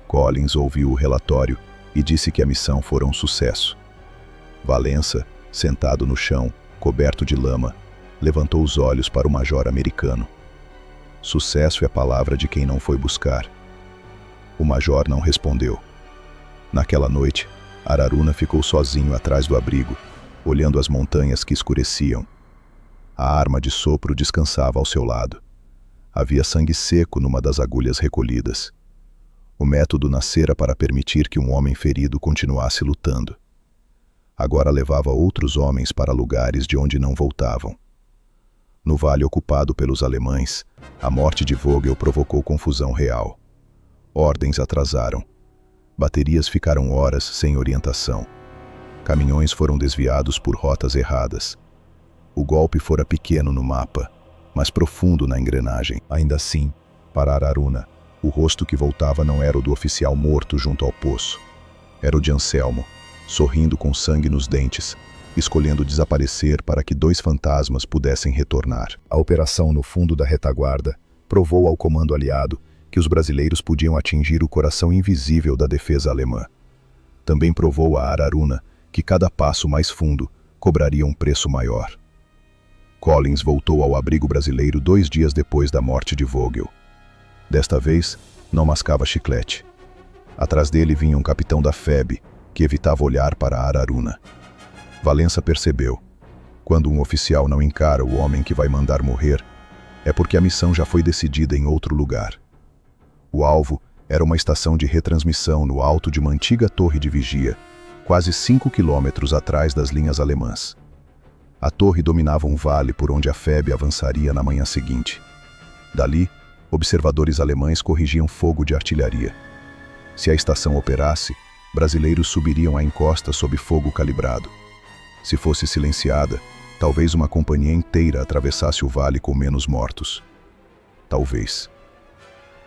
Collins ouviu o relatório e disse que a missão fora um sucesso. Valença, sentado no chão, coberto de lama, levantou os olhos para o major americano. Sucesso é a palavra de quem não foi buscar. O major não respondeu. Naquela noite, Araruna ficou sozinho atrás do abrigo, olhando as montanhas que escureciam. A arma de sopro descansava ao seu lado. Havia sangue seco numa das agulhas recolhidas. O método nascera para permitir que um homem ferido continuasse lutando. Agora levava outros homens para lugares de onde não voltavam. No vale ocupado pelos alemães, a morte de Vogel provocou confusão real. Ordens atrasaram. Baterias ficaram horas sem orientação. Caminhões foram desviados por rotas erradas. O golpe fora pequeno no mapa, mas profundo na engrenagem. Ainda assim, para Araruna, o rosto que voltava não era o do oficial morto junto ao poço. Era o de Anselmo, sorrindo com sangue nos dentes, escolhendo desaparecer para que 2 fantasmas pudessem retornar. A operação no fundo da retaguarda provou ao comando aliado que os brasileiros podiam atingir o coração invisível da defesa alemã. Também provou a Araruna que cada passo mais fundo cobraria um preço maior. Collins voltou ao abrigo brasileiro 2 dias depois da morte de Vogel. Desta vez, não mascava chiclete. Atrás dele vinha um capitão da FEB, que evitava olhar para Araruna. Valença percebeu. Quando um oficial não encara o homem que vai mandar morrer, é porque a missão já foi decidida em outro lugar. O alvo era uma estação de retransmissão no alto de uma antiga torre de vigia, quase 5 quilômetros atrás das linhas alemãs. A torre dominava um vale por onde a FEB avançaria na manhã seguinte. Dali, observadores alemães corrigiam fogo de artilharia. Se a estação operasse, brasileiros subiriam a encosta sob fogo calibrado. Se fosse silenciada, talvez uma companhia inteira atravessasse o vale com menos mortos. Talvez.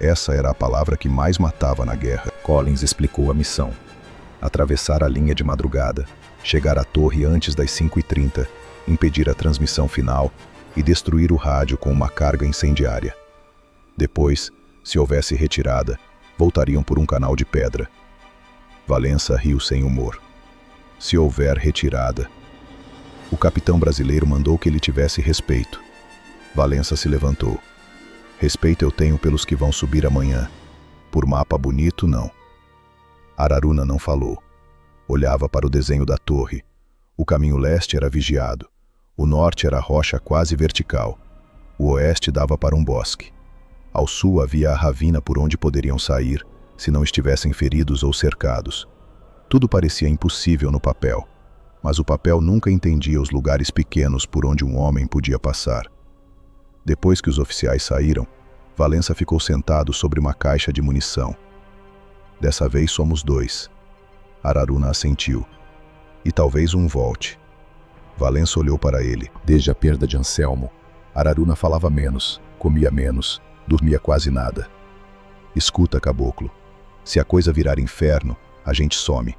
Essa era a palavra que mais matava na guerra. Collins explicou a missão. Atravessar a linha de madrugada, chegar à torre antes das 5h30, impedir a transmissão final e destruir o rádio com uma carga incendiária. Depois, se houvesse retirada, voltariam por um canal de pedra. Valença riu sem humor. Se houver retirada. O capitão brasileiro mandou que ele tivesse respeito. Valença se levantou. Respeito eu tenho pelos que vão subir amanhã. Por mapa bonito, não. Araruna não falou. Olhava para o desenho da torre. O caminho leste era vigiado. O norte era rocha quase vertical. O oeste dava para um bosque. Ao sul havia a ravina por onde poderiam sair, se não estivessem feridos ou cercados. Tudo parecia impossível no papel, mas o papel nunca entendia os lugares pequenos por onde um homem podia passar. Depois que os oficiais saíram, Valença ficou sentado sobre uma caixa de munição. Dessa vez somos 2. Araruna assentiu. E talvez um volte. Valença olhou para ele. Desde a perda de Anselmo, Araruna falava menos, comia menos, dormia quase nada. Escuta, caboclo. Se a coisa virar inferno, a gente some.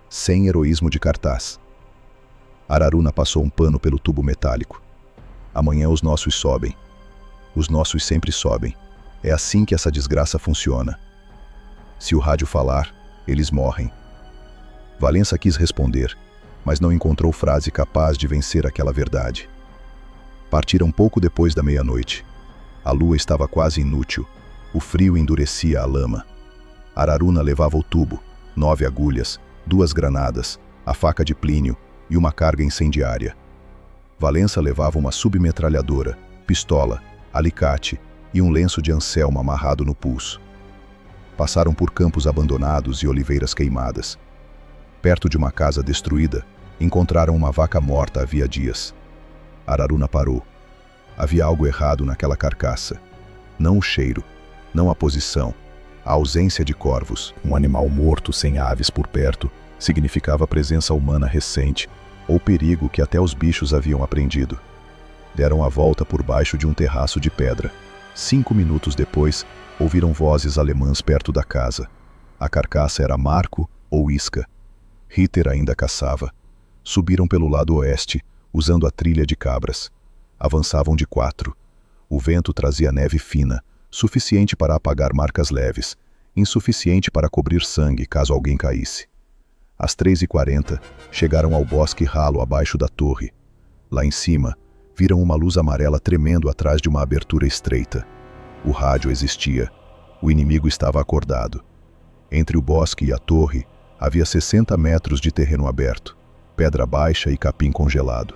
Sem heroísmo de cartaz. Araruna passou um pano pelo tubo metálico. Amanhã os nossos sobem. Os nossos sempre sobem. É assim que essa desgraça funciona. Se o rádio falar, eles morrem. Valença quis responder, mas não encontrou frase capaz de vencer aquela verdade. Partiram pouco depois da meia-noite. A lua estava quase inútil. O frio endurecia a lama. Araruna levava o tubo, 9 agulhas, 2 granadas, a faca de Plínio e uma carga incendiária. Valença levava uma submetralhadora, pistola, alicate e um lenço de Anselmo amarrado no pulso. Passaram por campos abandonados e oliveiras queimadas. Perto de uma casa destruída, encontraram uma vaca morta havia dias. Araruna parou. Havia algo errado naquela carcaça. Não o cheiro, não a posição, a ausência de corvos. Um animal morto sem aves por perto significava presença humana recente, ou perigo que até os bichos haviam aprendido. Deram a volta por baixo de um terraço de pedra. 5 minutos depois, ouviram vozes alemãs perto da casa. A carcaça era Marco ou Isca. Ritter ainda caçava. Subiram pelo lado oeste, usando a trilha de cabras. Avançavam de 4. O vento trazia neve fina, suficiente para apagar marcas leves, insuficiente para cobrir sangue caso alguém caísse. Às 3h40, chegaram ao bosque ralo abaixo da torre. Lá em cima, viram uma luz amarela tremendo atrás de uma abertura estreita. O rádio existia. O inimigo estava acordado. Entre o bosque e a torre, havia 60 metros de terreno aberto, pedra baixa e capim congelado.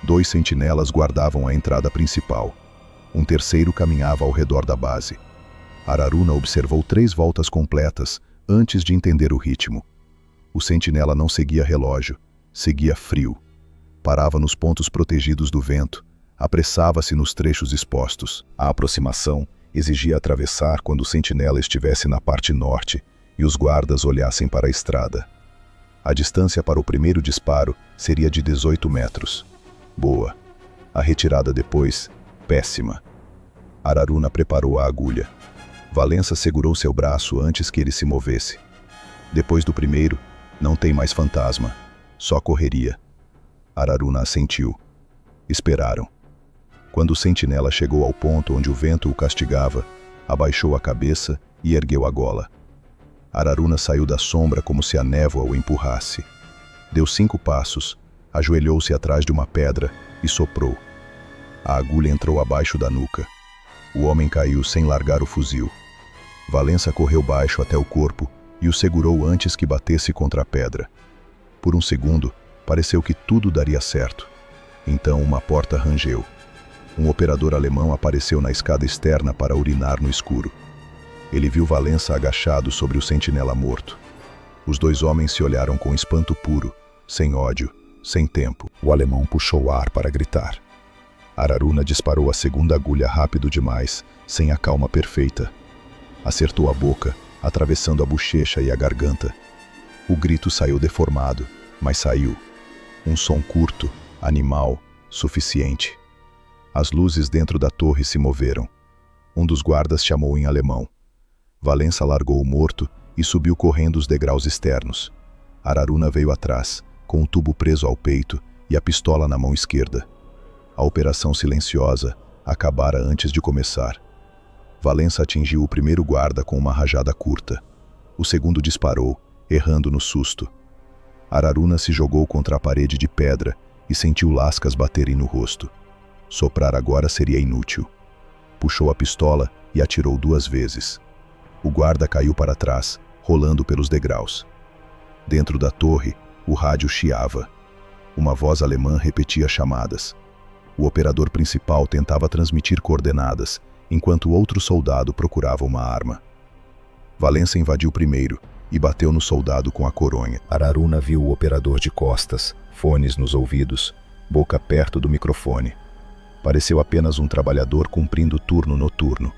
2 sentinelas guardavam a entrada principal. Um terceiro caminhava ao redor da base. Araruna observou 3 voltas completas antes de entender o ritmo. O sentinela não seguia relógio, seguia frio. Parava nos pontos protegidos do vento, apressava-se nos trechos expostos. A aproximação exigia atravessar quando o sentinela estivesse na parte norte e os guardas olhassem para a estrada. A distância para o primeiro disparo seria de 18 metros. Boa. A retirada depois, péssima. Araruna preparou a agulha. Valença segurou seu braço antes que ele se movesse. Depois do primeiro, não tem mais fantasma, só correria. Araruna assentiu. Esperaram. Quando o sentinela chegou ao ponto onde o vento o castigava, abaixou a cabeça e ergueu a gola. Araruna saiu da sombra como se a névoa o empurrasse. Deu 5 passos, ajoelhou-se atrás de uma pedra e soprou. A agulha entrou abaixo da nuca. O homem caiu sem largar o fuzil. Valença correu baixo até o corpo e o segurou antes que batesse contra a pedra. Por um segundo, pareceu que tudo daria certo. Então uma porta rangeu. Um operador alemão apareceu na escada externa para urinar no escuro. Ele viu Valença agachado sobre o sentinela morto. Os 2 homens se olharam com espanto puro, sem ódio, sem tempo. O alemão puxou ar para gritar. Araruna disparou a segunda agulha rápido demais, sem a calma perfeita. Acertou a boca, atravessando a bochecha e a garganta. O grito saiu deformado, mas saiu. Um som curto, animal, suficiente. As luzes dentro da torre se moveram. Um dos guardas chamou em alemão. Valença largou o morto e subiu correndo os degraus externos. Araruna veio atrás, com o tubo preso ao peito e a pistola na mão esquerda. A operação silenciosa acabara antes de começar. Valença atingiu o primeiro guarda com uma rajada curta. O segundo disparou, errando no susto. Araruna se jogou contra a parede de pedra e sentiu lascas baterem no rosto. Soprar agora seria inútil. Puxou a pistola e atirou 2 vezes. O guarda caiu para trás, rolando pelos degraus. Dentro da torre, o rádio chiava. Uma voz alemã repetia chamadas. O operador principal tentava transmitir coordenadas, enquanto outro soldado procurava uma arma. Valença invadiu primeiro e bateu no soldado com a coronha. Araruna viu o operador de costas, fones nos ouvidos, boca perto do microfone. Pareceu apenas um trabalhador cumprindo turno noturno.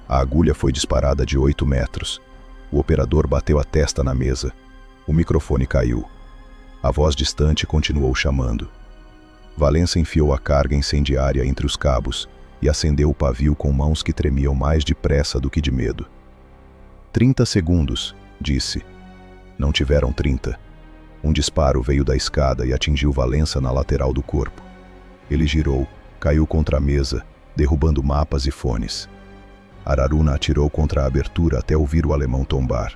A agulha foi disparada de 8 metros. O operador bateu a testa na mesa. O microfone caiu. A voz distante continuou chamando. Valença enfiou a carga incendiária entre os cabos e acendeu o pavio com mãos que tremiam mais depressa do que de medo. 30 segundos, disse. Não tiveram 30. Um disparo veio da escada e atingiu Valença na lateral do corpo. Ele girou, caiu contra a mesa, derrubando mapas e fones. Araruna atirou contra a abertura até ouvir o alemão tombar.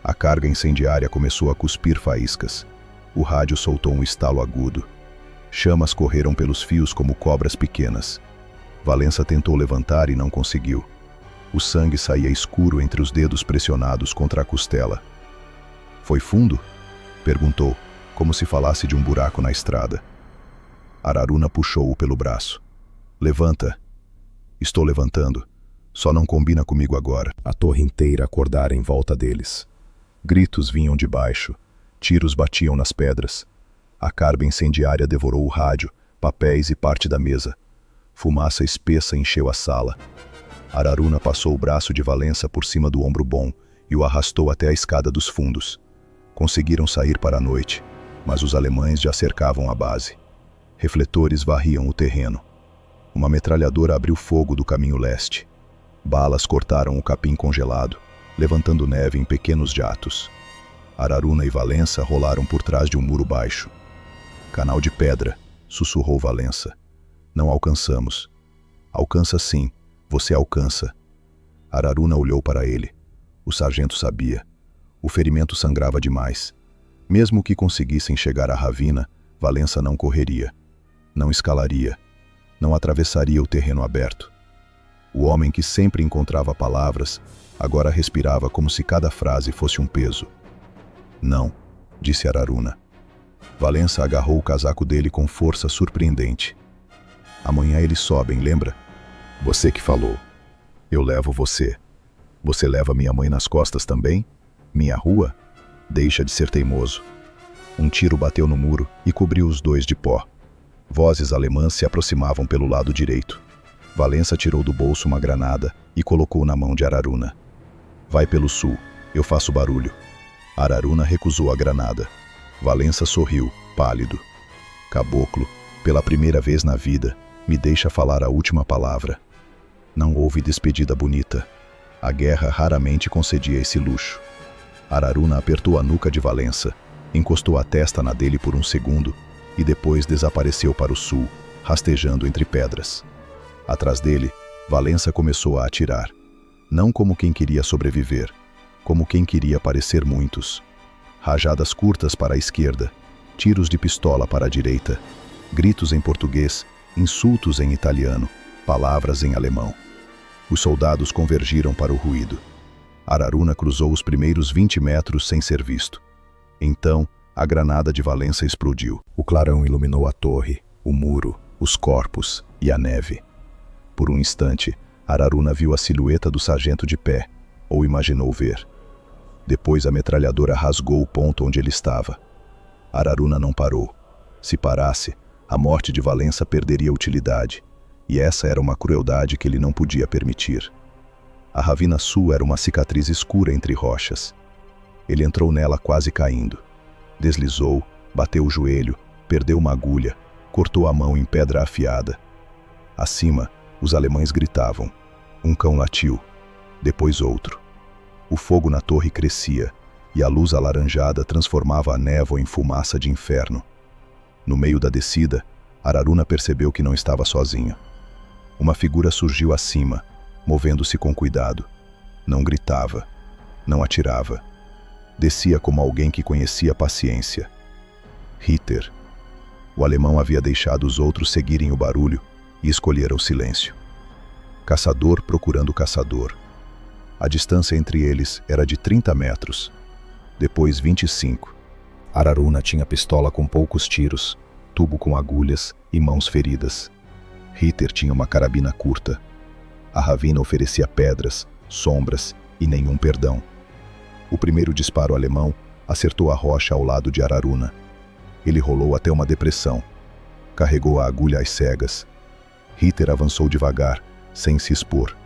A carga incendiária começou a cuspir faíscas. O rádio soltou um estalo agudo. Chamas correram pelos fios como cobras pequenas. Valença tentou levantar e não conseguiu. O sangue saía escuro entre os dedos pressionados contra a costela. "Foi fundo?" perguntou, como se falasse de um buraco na estrada. Araruna puxou-o pelo braço. "Levanta." "Estou levantando. Só não combina comigo agora." A torre inteira acordara em volta deles. Gritos vinham de baixo. Tiros batiam nas pedras. A carga incendiária devorou o rádio, papéis e parte da mesa. Fumaça espessa encheu a sala. Araruna passou o braço de Valença por cima do ombro bom e o arrastou até a escada dos fundos. Conseguiram sair para a noite, mas os alemães já cercavam a base. Refletores varriam o terreno. Uma metralhadora abriu fogo do caminho leste. Balas cortaram o capim congelado, levantando neve em pequenos jatos. Araruna e Valença rolaram por trás de um muro baixo. "Canal de pedra", sussurrou Valença. "Não alcançamos." "Alcança sim, você alcança." Araruna olhou para ele. O sargento sabia. O ferimento sangrava demais. Mesmo que conseguissem chegar à ravina, Valença não correria. Não escalaria. Não atravessaria o terreno aberto. O homem que sempre encontrava palavras, agora respirava como se cada frase fosse um peso. "Não", disse Araruna. Valença agarrou o casaco dele com força surpreendente. "Amanhã eles sobem, lembra? Você que falou. Eu levo você. Você leva minha mãe nas costas também? Minha rua? Deixa de ser teimoso." Um tiro bateu no muro e cobriu os dois de pó. Vozes alemãs se aproximavam pelo lado direito. Valença tirou do bolso uma granada e colocou na mão de Araruna. "Vai pelo sul, eu faço barulho." Araruna recusou a granada. Valença sorriu, pálido. "Caboclo, pela primeira vez na vida, me deixa falar a última palavra." Não houve despedida bonita. A guerra raramente concedia esse luxo. Araruna apertou a nuca de Valença, encostou a testa na dele por um segundo e depois desapareceu para o sul, rastejando entre pedras. Atrás dele, Valença começou a atirar. Não como quem queria sobreviver, como quem queria parecer muitos. Rajadas curtas para a esquerda, tiros de pistola para a direita, gritos em português, insultos em italiano, palavras em alemão. Os soldados convergiram para o ruído. Araruna cruzou os primeiros 20 metros sem ser visto. Então, a granada de Valença explodiu. O clarão iluminou a torre, o muro, os corpos e a neve. Por um instante, Araruna viu a silhueta do sargento de pé, ou imaginou ver. Depois a metralhadora rasgou o ponto onde ele estava. Araruna não parou. Se parasse, a morte de Valença perderia utilidade, e essa era uma crueldade que ele não podia permitir. A ravina sul era uma cicatriz escura entre rochas. Ele entrou nela quase caindo. Deslizou, bateu o joelho, perdeu uma agulha, cortou a mão em pedra afiada. Acima, os alemães gritavam. Um cão latiu, depois outro. O fogo na torre crescia, e a luz alaranjada transformava a névoa em fumaça de inferno. No meio da descida, Araruna percebeu que não estava sozinho. Uma figura surgiu acima, movendo-se com cuidado. Não gritava, não atirava. Descia como alguém que conhecia paciência. Ritter. O alemão havia deixado os outros seguirem o barulho e escolhera o silêncio. Caçador procurando caçador. A distância entre eles era de 30 metros. Depois 25. Araruna tinha pistola com poucos tiros, tubo com agulhas e mãos feridas. Ritter tinha uma carabina curta. A ravina oferecia pedras, sombras e nenhum perdão. O primeiro disparo alemão acertou a rocha ao lado de Araruna. Ele rolou até uma depressão. Carregou a agulha às cegas. Ritter avançou devagar, sem se expor.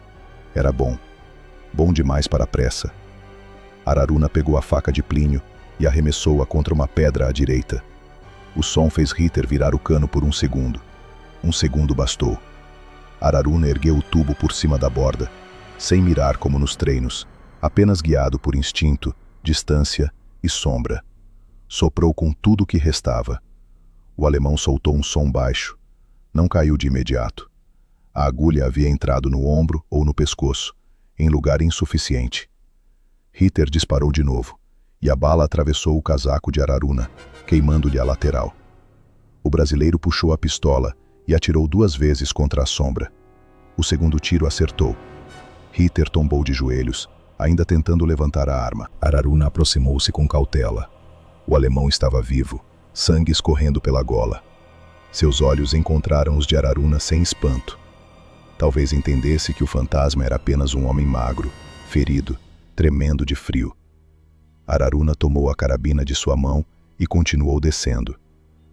Era bom. Bom demais para a pressa. Araruna pegou a faca de Plínio e arremessou-a contra uma pedra à direita. O som fez Ritter virar o cano por um segundo. Um segundo bastou. Araruna ergueu o tubo por cima da borda, sem mirar como nos treinos, apenas guiado por instinto, distância e sombra. Soprou com tudo o que restava. O alemão soltou um som baixo. Não caiu de imediato. A agulha havia entrado no ombro ou no pescoço, em lugar insuficiente. Ritter disparou de novo, e a bala atravessou o casaco de Araruna, queimando-lhe a lateral. O brasileiro puxou a pistola e atirou 2 vezes contra a sombra. O segundo tiro acertou. Ritter tombou de joelhos, ainda tentando levantar a arma. Araruna aproximou-se com cautela. O alemão estava vivo, sangue escorrendo pela gola. Seus olhos encontraram os de Araruna sem espanto. Talvez entendesse que o fantasma era apenas um homem magro, ferido, tremendo de frio. Araruna tomou a carabina de sua mão e continuou descendo.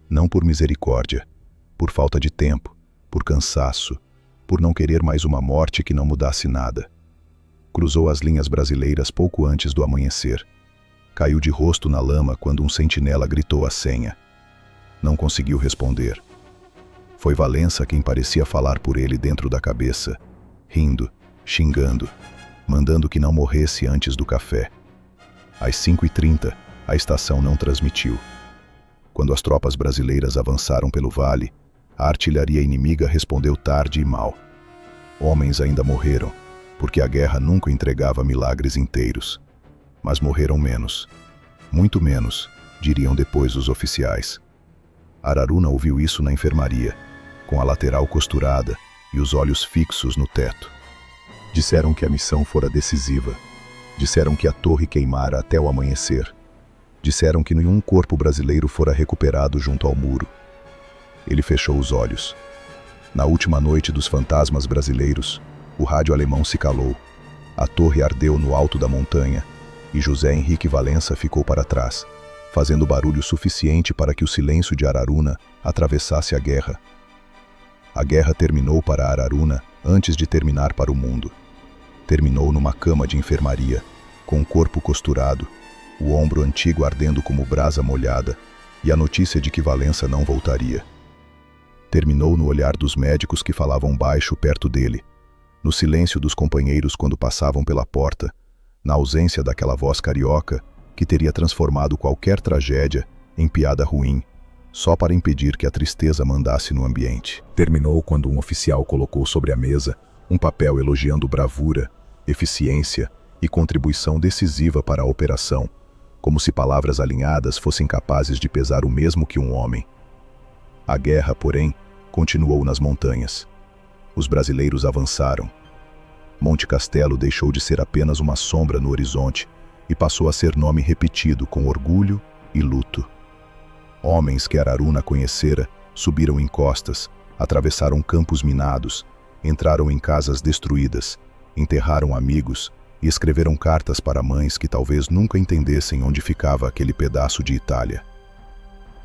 Não por misericórdia, por falta de tempo, por cansaço, por não querer mais uma morte que não mudasse nada. Cruzou as linhas brasileiras pouco antes do amanhecer. Caiu de rosto na lama quando um sentinela gritou a senha. Não conseguiu responder. Foi Valença quem parecia falar por ele dentro da cabeça, rindo, xingando, mandando que não morresse antes do café. Às 5h30, a estação não transmitiu. Quando as tropas brasileiras avançaram pelo vale, a artilharia inimiga respondeu tarde e mal. Homens ainda morreram, porque a guerra nunca entregava milagres inteiros. Mas morreram menos. Muito menos, diriam depois os oficiais. Araruna ouviu isso na enfermaria, com a lateral costurada e os olhos fixos no teto. Disseram que a missão fora decisiva. Disseram que a torre queimara até o amanhecer. Disseram que nenhum corpo brasileiro fora recuperado junto ao muro. Ele fechou os olhos. Na última noite dos fantasmas brasileiros, o rádio alemão se calou. A torre ardeu no alto da montanha e José Henrique Valença ficou para trás, fazendo barulho suficiente para que o silêncio de Araruna atravessasse a guerra. A guerra terminou para Araruna antes de terminar para o mundo. Terminou numa cama de enfermaria, com o corpo costurado, o ombro antigo ardendo como brasa molhada e a notícia de que Valença não voltaria. Terminou no olhar dos médicos que falavam baixo perto dele, no silêncio dos companheiros quando passavam pela porta, na ausência daquela voz carioca que teria transformado qualquer tragédia em piada ruim, só para impedir que a tristeza mandasse no ambiente. Terminou quando um oficial colocou sobre a mesa um papel elogiando bravura, eficiência e contribuição decisiva para a operação, como se palavras alinhadas fossem capazes de pesar o mesmo que um homem. A guerra, porém, continuou nas montanhas. Os brasileiros avançaram. Monte Castelo deixou de ser apenas uma sombra no horizonte e passou a ser nome repetido com orgulho e luto. Homens que Araruna conhecera subiram encostas, atravessaram campos minados, entraram em casas destruídas, enterraram amigos e escreveram cartas para mães que talvez nunca entendessem onde ficava aquele pedaço de Itália.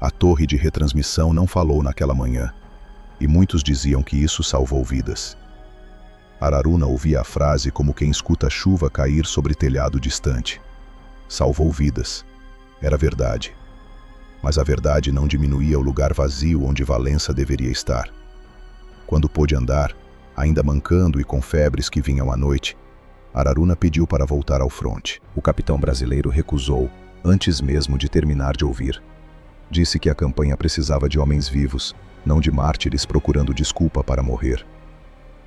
A torre de retransmissão não falou naquela manhã, e muitos diziam que isso salvou vidas. Araruna ouvia a frase como quem escuta a chuva cair sobre telhado distante. Salvou vidas. Era verdade. Mas a verdade não diminuía o lugar vazio onde Valença deveria estar. Quando pôde andar, ainda mancando e com febres que vinham à noite, Araruna pediu para voltar ao fronte. O capitão brasileiro recusou, antes mesmo de terminar de ouvir. Disse que a campanha precisava de homens vivos, não de mártires procurando desculpa para morrer.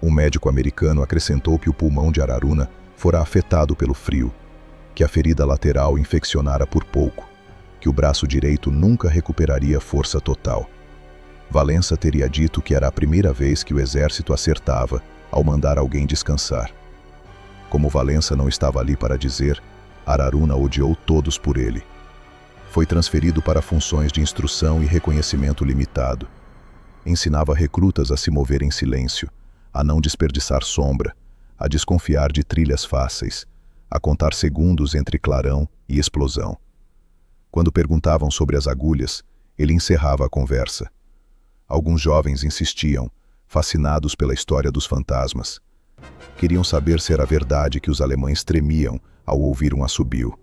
Um médico americano acrescentou que o pulmão de Araruna fora afetado pelo frio, que a ferida lateral infeccionara por pouco, que o braço direito nunca recuperaria força total. Valença teria dito que era a primeira vez que o exército acertava ao mandar alguém descansar. Como Valença não estava ali para dizer, Araruna odiou todos por ele. Foi transferido para funções de instrução e reconhecimento limitado. Ensinava recrutas a se mover em silêncio, a não desperdiçar sombra, a desconfiar de trilhas fáceis, a contar segundos entre clarão e explosão. Quando perguntavam sobre as agulhas, ele encerrava a conversa. Alguns jovens insistiam, fascinados pela história dos fantasmas. Queriam saber se era verdade que os alemães tremiam ao ouvir um assobio.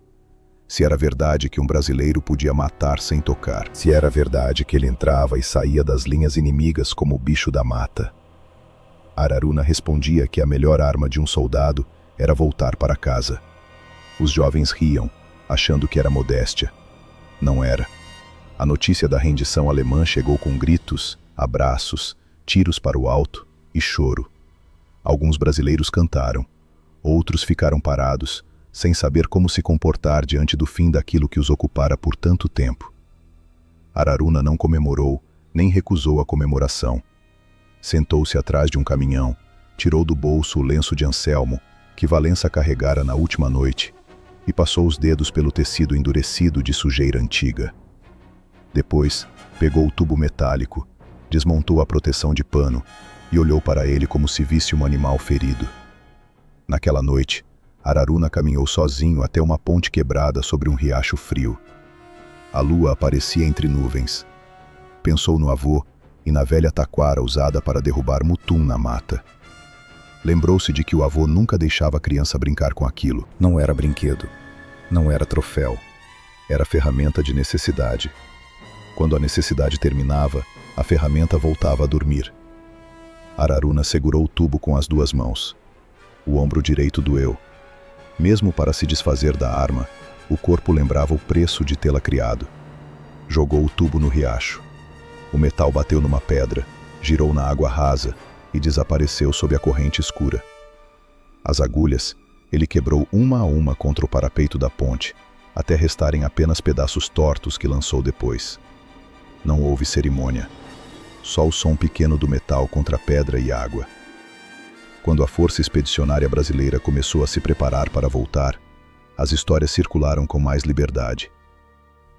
Se era verdade que um brasileiro podia matar sem tocar. Se era verdade que ele entrava e saía das linhas inimigas como o bicho da mata. Araruna respondia que a melhor arma de um soldado era voltar para casa. Os jovens riam, achando que era modéstia. Não era. A notícia da rendição alemã chegou com gritos, abraços, tiros para o alto e choro. Alguns brasileiros cantaram, outros ficaram parados, sem saber como se comportar diante do fim daquilo que os ocupara por tanto tempo. Araruna não comemorou, nem recusou a comemoração. Sentou-se atrás de um caminhão, tirou do bolso o lenço de Anselmo, que Valença carregara na última noite, e passou os dedos pelo tecido endurecido de sujeira antiga. Depois, pegou o tubo metálico, desmontou a proteção de pano e olhou para ele como se visse um animal ferido. Naquela noite, Araruna caminhou sozinho até uma ponte quebrada sobre um riacho frio. A lua aparecia entre nuvens. Pensou no avô e na velha taquara usada para derrubar mutum na mata. Lembrou-se de que o avô nunca deixava a criança brincar com aquilo. Não era brinquedo, não era troféu, era ferramenta de necessidade. Quando a necessidade terminava, a ferramenta voltava a dormir. Araruna segurou o tubo com as duas mãos. O ombro direito doeu. Mesmo para se desfazer da arma, o corpo lembrava o preço de tê-la criado. Jogou o tubo no riacho. O metal bateu numa pedra, girou na água rasa e desapareceu sob a corrente escura. As agulhas ele quebrou uma a uma contra o parapeito da ponte, até restarem apenas pedaços tortos que lançou depois. Não houve cerimônia. Só o som pequeno do metal contra pedra e água. Quando a Força Expedicionária Brasileira começou a se preparar para voltar, as histórias circularam com mais liberdade.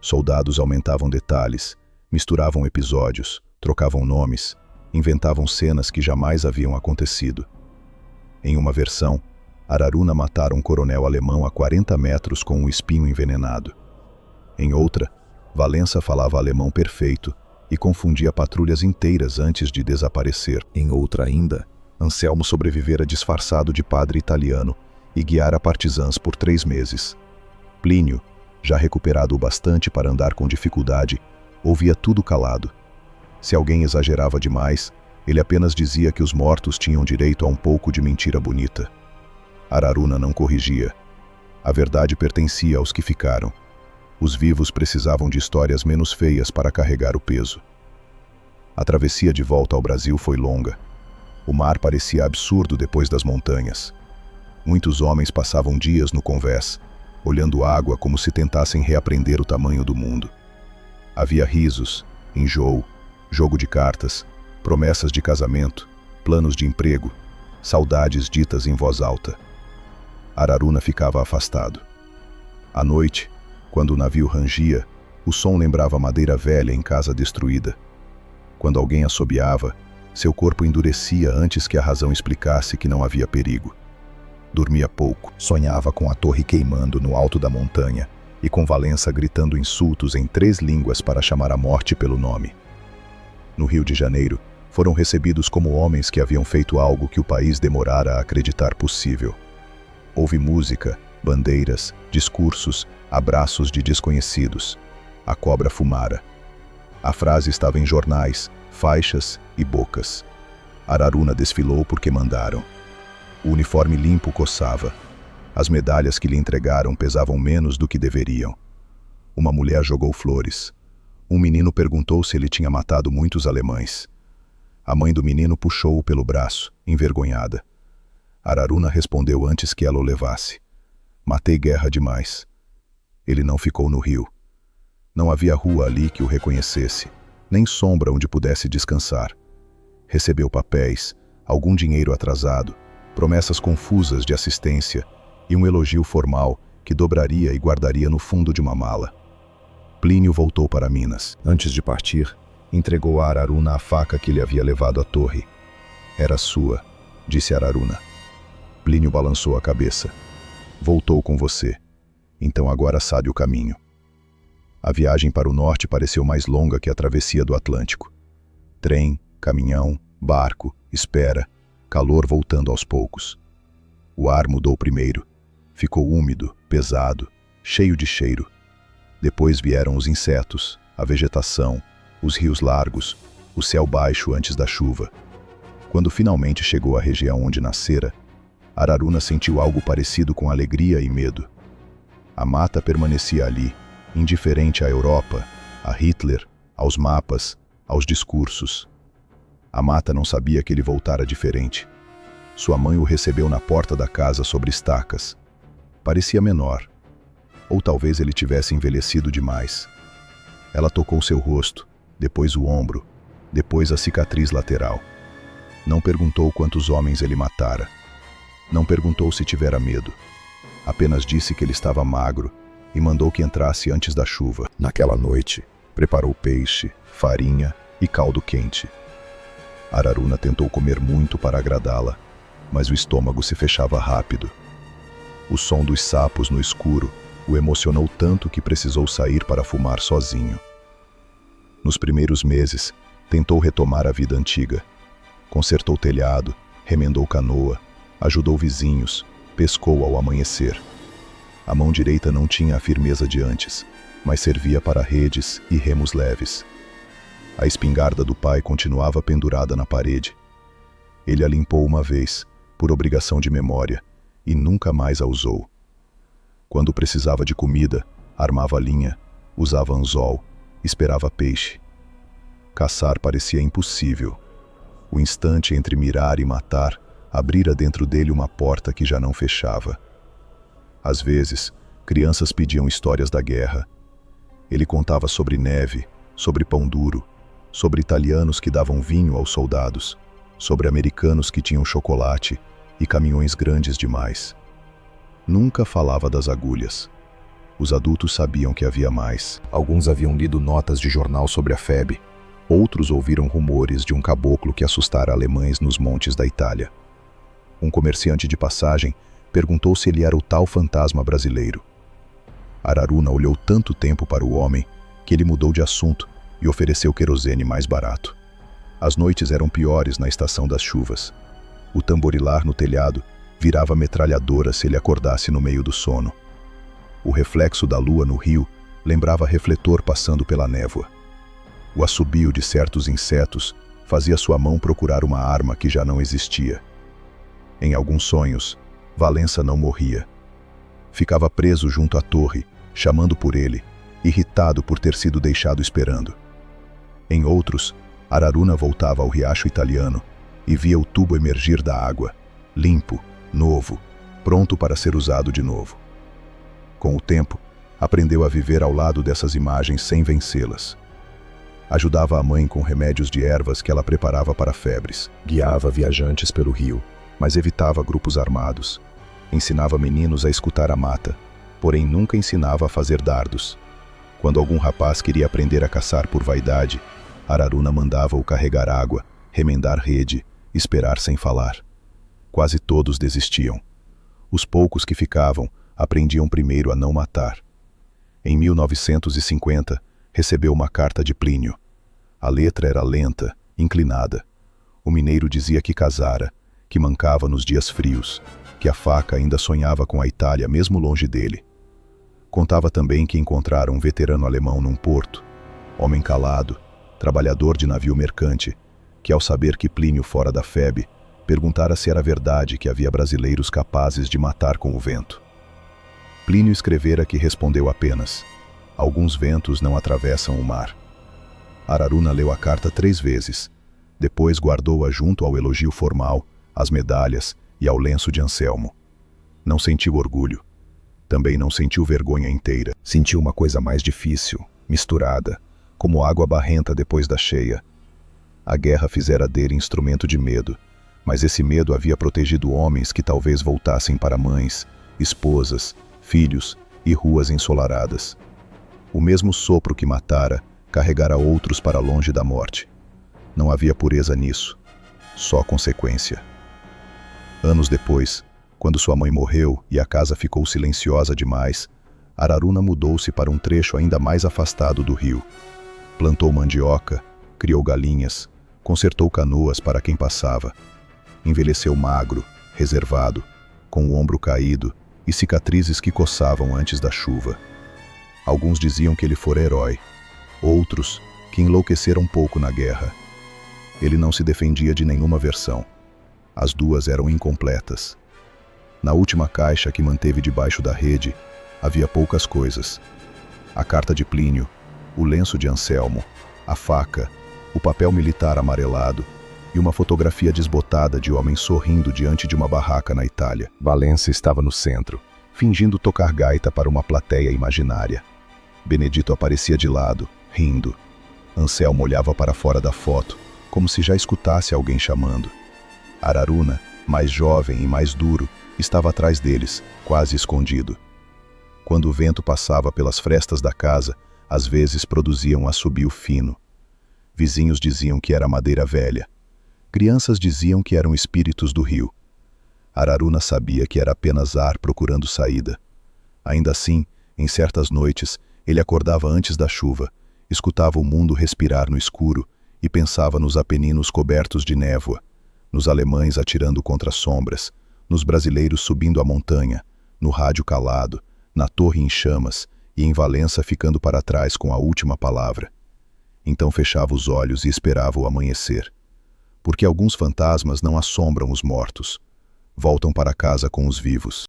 Soldados aumentavam detalhes, misturavam episódios, trocavam nomes, inventavam cenas que jamais haviam acontecido. Em uma versão, Araruna matara um coronel alemão a 40 metros com um espinho envenenado. Em outra, Valença falava alemão perfeito e confundia patrulhas inteiras antes de desaparecer. Em outra ainda, Anselmo sobrevivera disfarçado de padre italiano e guiara partisãs por 3 meses. Plínio, já recuperado o bastante para andar com dificuldade, ouvia tudo calado. Se alguém exagerava demais, ele apenas dizia que os mortos tinham direito a um pouco de mentira bonita. Araruna não corrigia. A verdade pertencia aos que ficaram. Os vivos precisavam de histórias menos feias para carregar o peso. A travessia de volta ao Brasil foi longa. O mar parecia absurdo depois das montanhas. Muitos homens passavam dias no convés, olhando água como se tentassem reaprender o tamanho do mundo. Havia risos, enjoo, jogo de cartas, promessas de casamento, planos de emprego, saudades ditas em voz alta. Araruna ficava afastado. À noite, quando o navio rangia, o som lembrava madeira velha em casa destruída. Quando alguém assobiava, seu corpo endurecia antes que a razão explicasse que não havia perigo. Dormia pouco, sonhava com a torre queimando no alto da montanha e com Valença gritando insultos em 3 línguas para chamar a morte pelo nome. No Rio de Janeiro, foram recebidos como homens que haviam feito algo que o país demorara a acreditar possível. Houve música, bandeiras, discursos, abraços de desconhecidos. A cobra fumara. A frase estava em jornais, faixas e bocas. Araruna desfilou porque mandaram. O uniforme limpo coçava. As medalhas que lhe entregaram pesavam menos do que deveriam. Uma mulher jogou flores. Um menino perguntou se ele tinha matado muitos alemães. A mãe do menino puxou-o pelo braço, envergonhada. Araruna respondeu antes que ela o levasse. Matei guerra demais. Ele não ficou no rio. Não havia rua ali que o reconhecesse, nem sombra onde pudesse descansar. Recebeu papéis, algum dinheiro atrasado, promessas confusas de assistência e um elogio formal que dobraria e guardaria no fundo de uma mala. Plínio voltou para Minas. Antes de partir, entregou a Araruna a faca que lhe havia levado à torre. Era sua, disse Araruna. Plínio balançou a cabeça. Voltou com você. Então agora sabe o caminho. A viagem para o norte pareceu mais longa que a travessia do Atlântico. Trem, caminhão, barco, espera, calor voltando aos poucos. O ar mudou primeiro. Ficou úmido, pesado, cheio de cheiro. Depois vieram os insetos, a vegetação, os rios largos, o céu baixo antes da chuva. Quando finalmente chegou à região onde nascera, Araruna sentiu algo parecido com alegria e medo. A mata permanecia ali, indiferente à Europa, a Hitler, aos mapas, aos discursos. A mata não sabia que ele voltara diferente. Sua mãe o recebeu na porta da casa sobre estacas. Parecia menor. Ou talvez ele tivesse envelhecido demais. Ela tocou seu rosto, depois o ombro, depois a cicatriz lateral. Não perguntou quantos homens ele matara. Não perguntou se tivera medo. Apenas disse que ele estava magro e mandou que entrasse antes da chuva. Naquela noite, preparou peixe, farinha e caldo quente. Araruna tentou comer muito para agradá-la, mas o estômago se fechava rápido. O som dos sapos no escuro o emocionou tanto que precisou sair para fumar sozinho. Nos primeiros meses, tentou retomar a vida antiga. Consertou telhado, remendou canoa, ajudou vizinhos, pescou ao amanhecer. A mão direita não tinha a firmeza de antes, mas servia para redes e remos leves. A espingarda do pai continuava pendurada na parede. Ele a limpou uma vez, por obrigação de memória, e nunca mais a usou. Quando precisava de comida, armava linha, usava anzol, esperava peixe. Caçar parecia impossível. O instante entre mirar e matar abrira dentro dele uma porta que já não fechava. Às vezes, crianças pediam histórias da guerra. Ele contava sobre neve, sobre pão duro, sobre italianos que davam vinho aos soldados, sobre americanos que tinham chocolate e caminhões grandes demais. Nunca falava das agulhas. Os adultos sabiam que havia mais. Alguns haviam lido notas de jornal sobre a febre. Outros ouviram rumores de um caboclo que assustara alemães nos montes da Itália. Um comerciante de passagem perguntou se ele era o tal fantasma brasileiro. Araruna olhou tanto tempo para o homem que ele mudou de assunto e ofereceu querosene mais barato. As noites eram piores na estação das chuvas. O tamborilar no telhado virava metralhadora se ele acordasse no meio do sono. O reflexo da lua no rio lembrava refletor passando pela névoa. O assobio de certos insetos fazia sua mão procurar uma arma que já não existia. Em alguns sonhos, Valença não morria. Ficava preso junto à torre, chamando por ele, irritado por ter sido deixado esperando. Em outros, Araruna voltava ao riacho italiano e via o tubo emergir da água, limpo, novo, pronto para ser usado de novo. Com o tempo, aprendeu a viver ao lado dessas imagens sem vencê-las. Ajudava a mãe com remédios de ervas que ela preparava para febres. Guiava viajantes pelo rio, mas evitava grupos armados. Ensinava meninos a escutar a mata, porém nunca ensinava a fazer dardos. Quando algum rapaz queria aprender a caçar por vaidade, Araruna mandava-o carregar água, remendar rede, esperar sem falar. Quase todos desistiam. Os poucos que ficavam aprendiam primeiro a não matar. Em 1950, recebeu uma carta de Plínio. A letra era lenta, inclinada. O mineiro dizia que casara, que mancava nos dias frios, que a faca ainda sonhava com a Itália mesmo longe dele. Contava também que encontrara um veterano alemão num porto, homem calado, trabalhador de navio mercante, que ao saber que Plínio fora da Febe, perguntara se era verdade que havia brasileiros capazes de matar com o vento. Plínio escrevera que respondeu apenas: alguns ventos não atravessam o mar. Araruna leu a carta 3 vezes, depois guardou-a junto ao elogio formal, às medalhas e ao lenço de Anselmo. Não sentiu orgulho. Também não sentiu vergonha inteira. Sentiu uma coisa mais difícil, misturada, como água barrenta depois da cheia. A guerra fizera dele instrumento de medo, mas esse medo havia protegido homens que talvez voltassem para mães, esposas, filhos e ruas ensolaradas. O mesmo sopro que matara carregara outros para longe da morte. Não havia pureza nisso, só consequência. Anos depois, quando sua mãe morreu e a casa ficou silenciosa demais, Araruna mudou-se para um trecho ainda mais afastado do rio. Plantou mandioca, criou galinhas, consertou canoas para quem passava. Envelheceu magro, reservado, com o ombro caído e cicatrizes que coçavam antes da chuva. Alguns diziam que ele fora herói, outros que enlouquecera um pouco na guerra. Ele não se defendia de nenhuma versão. As duas eram incompletas. Na última caixa que manteve debaixo da rede, havia poucas coisas. A carta de Plínio, o lenço de Anselmo, a faca, o papel militar amarelado e uma fotografia desbotada de homem sorrindo diante de uma barraca na Itália. Valença estava no centro, fingindo tocar gaita para uma plateia imaginária. Benedito aparecia de lado, rindo. Anselmo olhava para fora da foto, como se já escutasse alguém chamando. Araruna, mais jovem e mais duro, estava atrás deles, quase escondido. Quando o vento passava pelas frestas da casa, às vezes produzia um assobio fino. Vizinhos diziam que era madeira velha. Crianças diziam que eram espíritos do rio. Araruna sabia que era apenas ar procurando saída. Ainda assim, em certas noites, ele acordava antes da chuva, escutava o mundo respirar no escuro e pensava nos Apeninos cobertos de névoa, nos alemães atirando contra sombras, nos brasileiros subindo a montanha, no rádio calado, na torre em chamas e em Valença ficando para trás com a última palavra. Então fechava os olhos e esperava o amanhecer. Porque alguns fantasmas não assombram os mortos, voltam para casa com os vivos.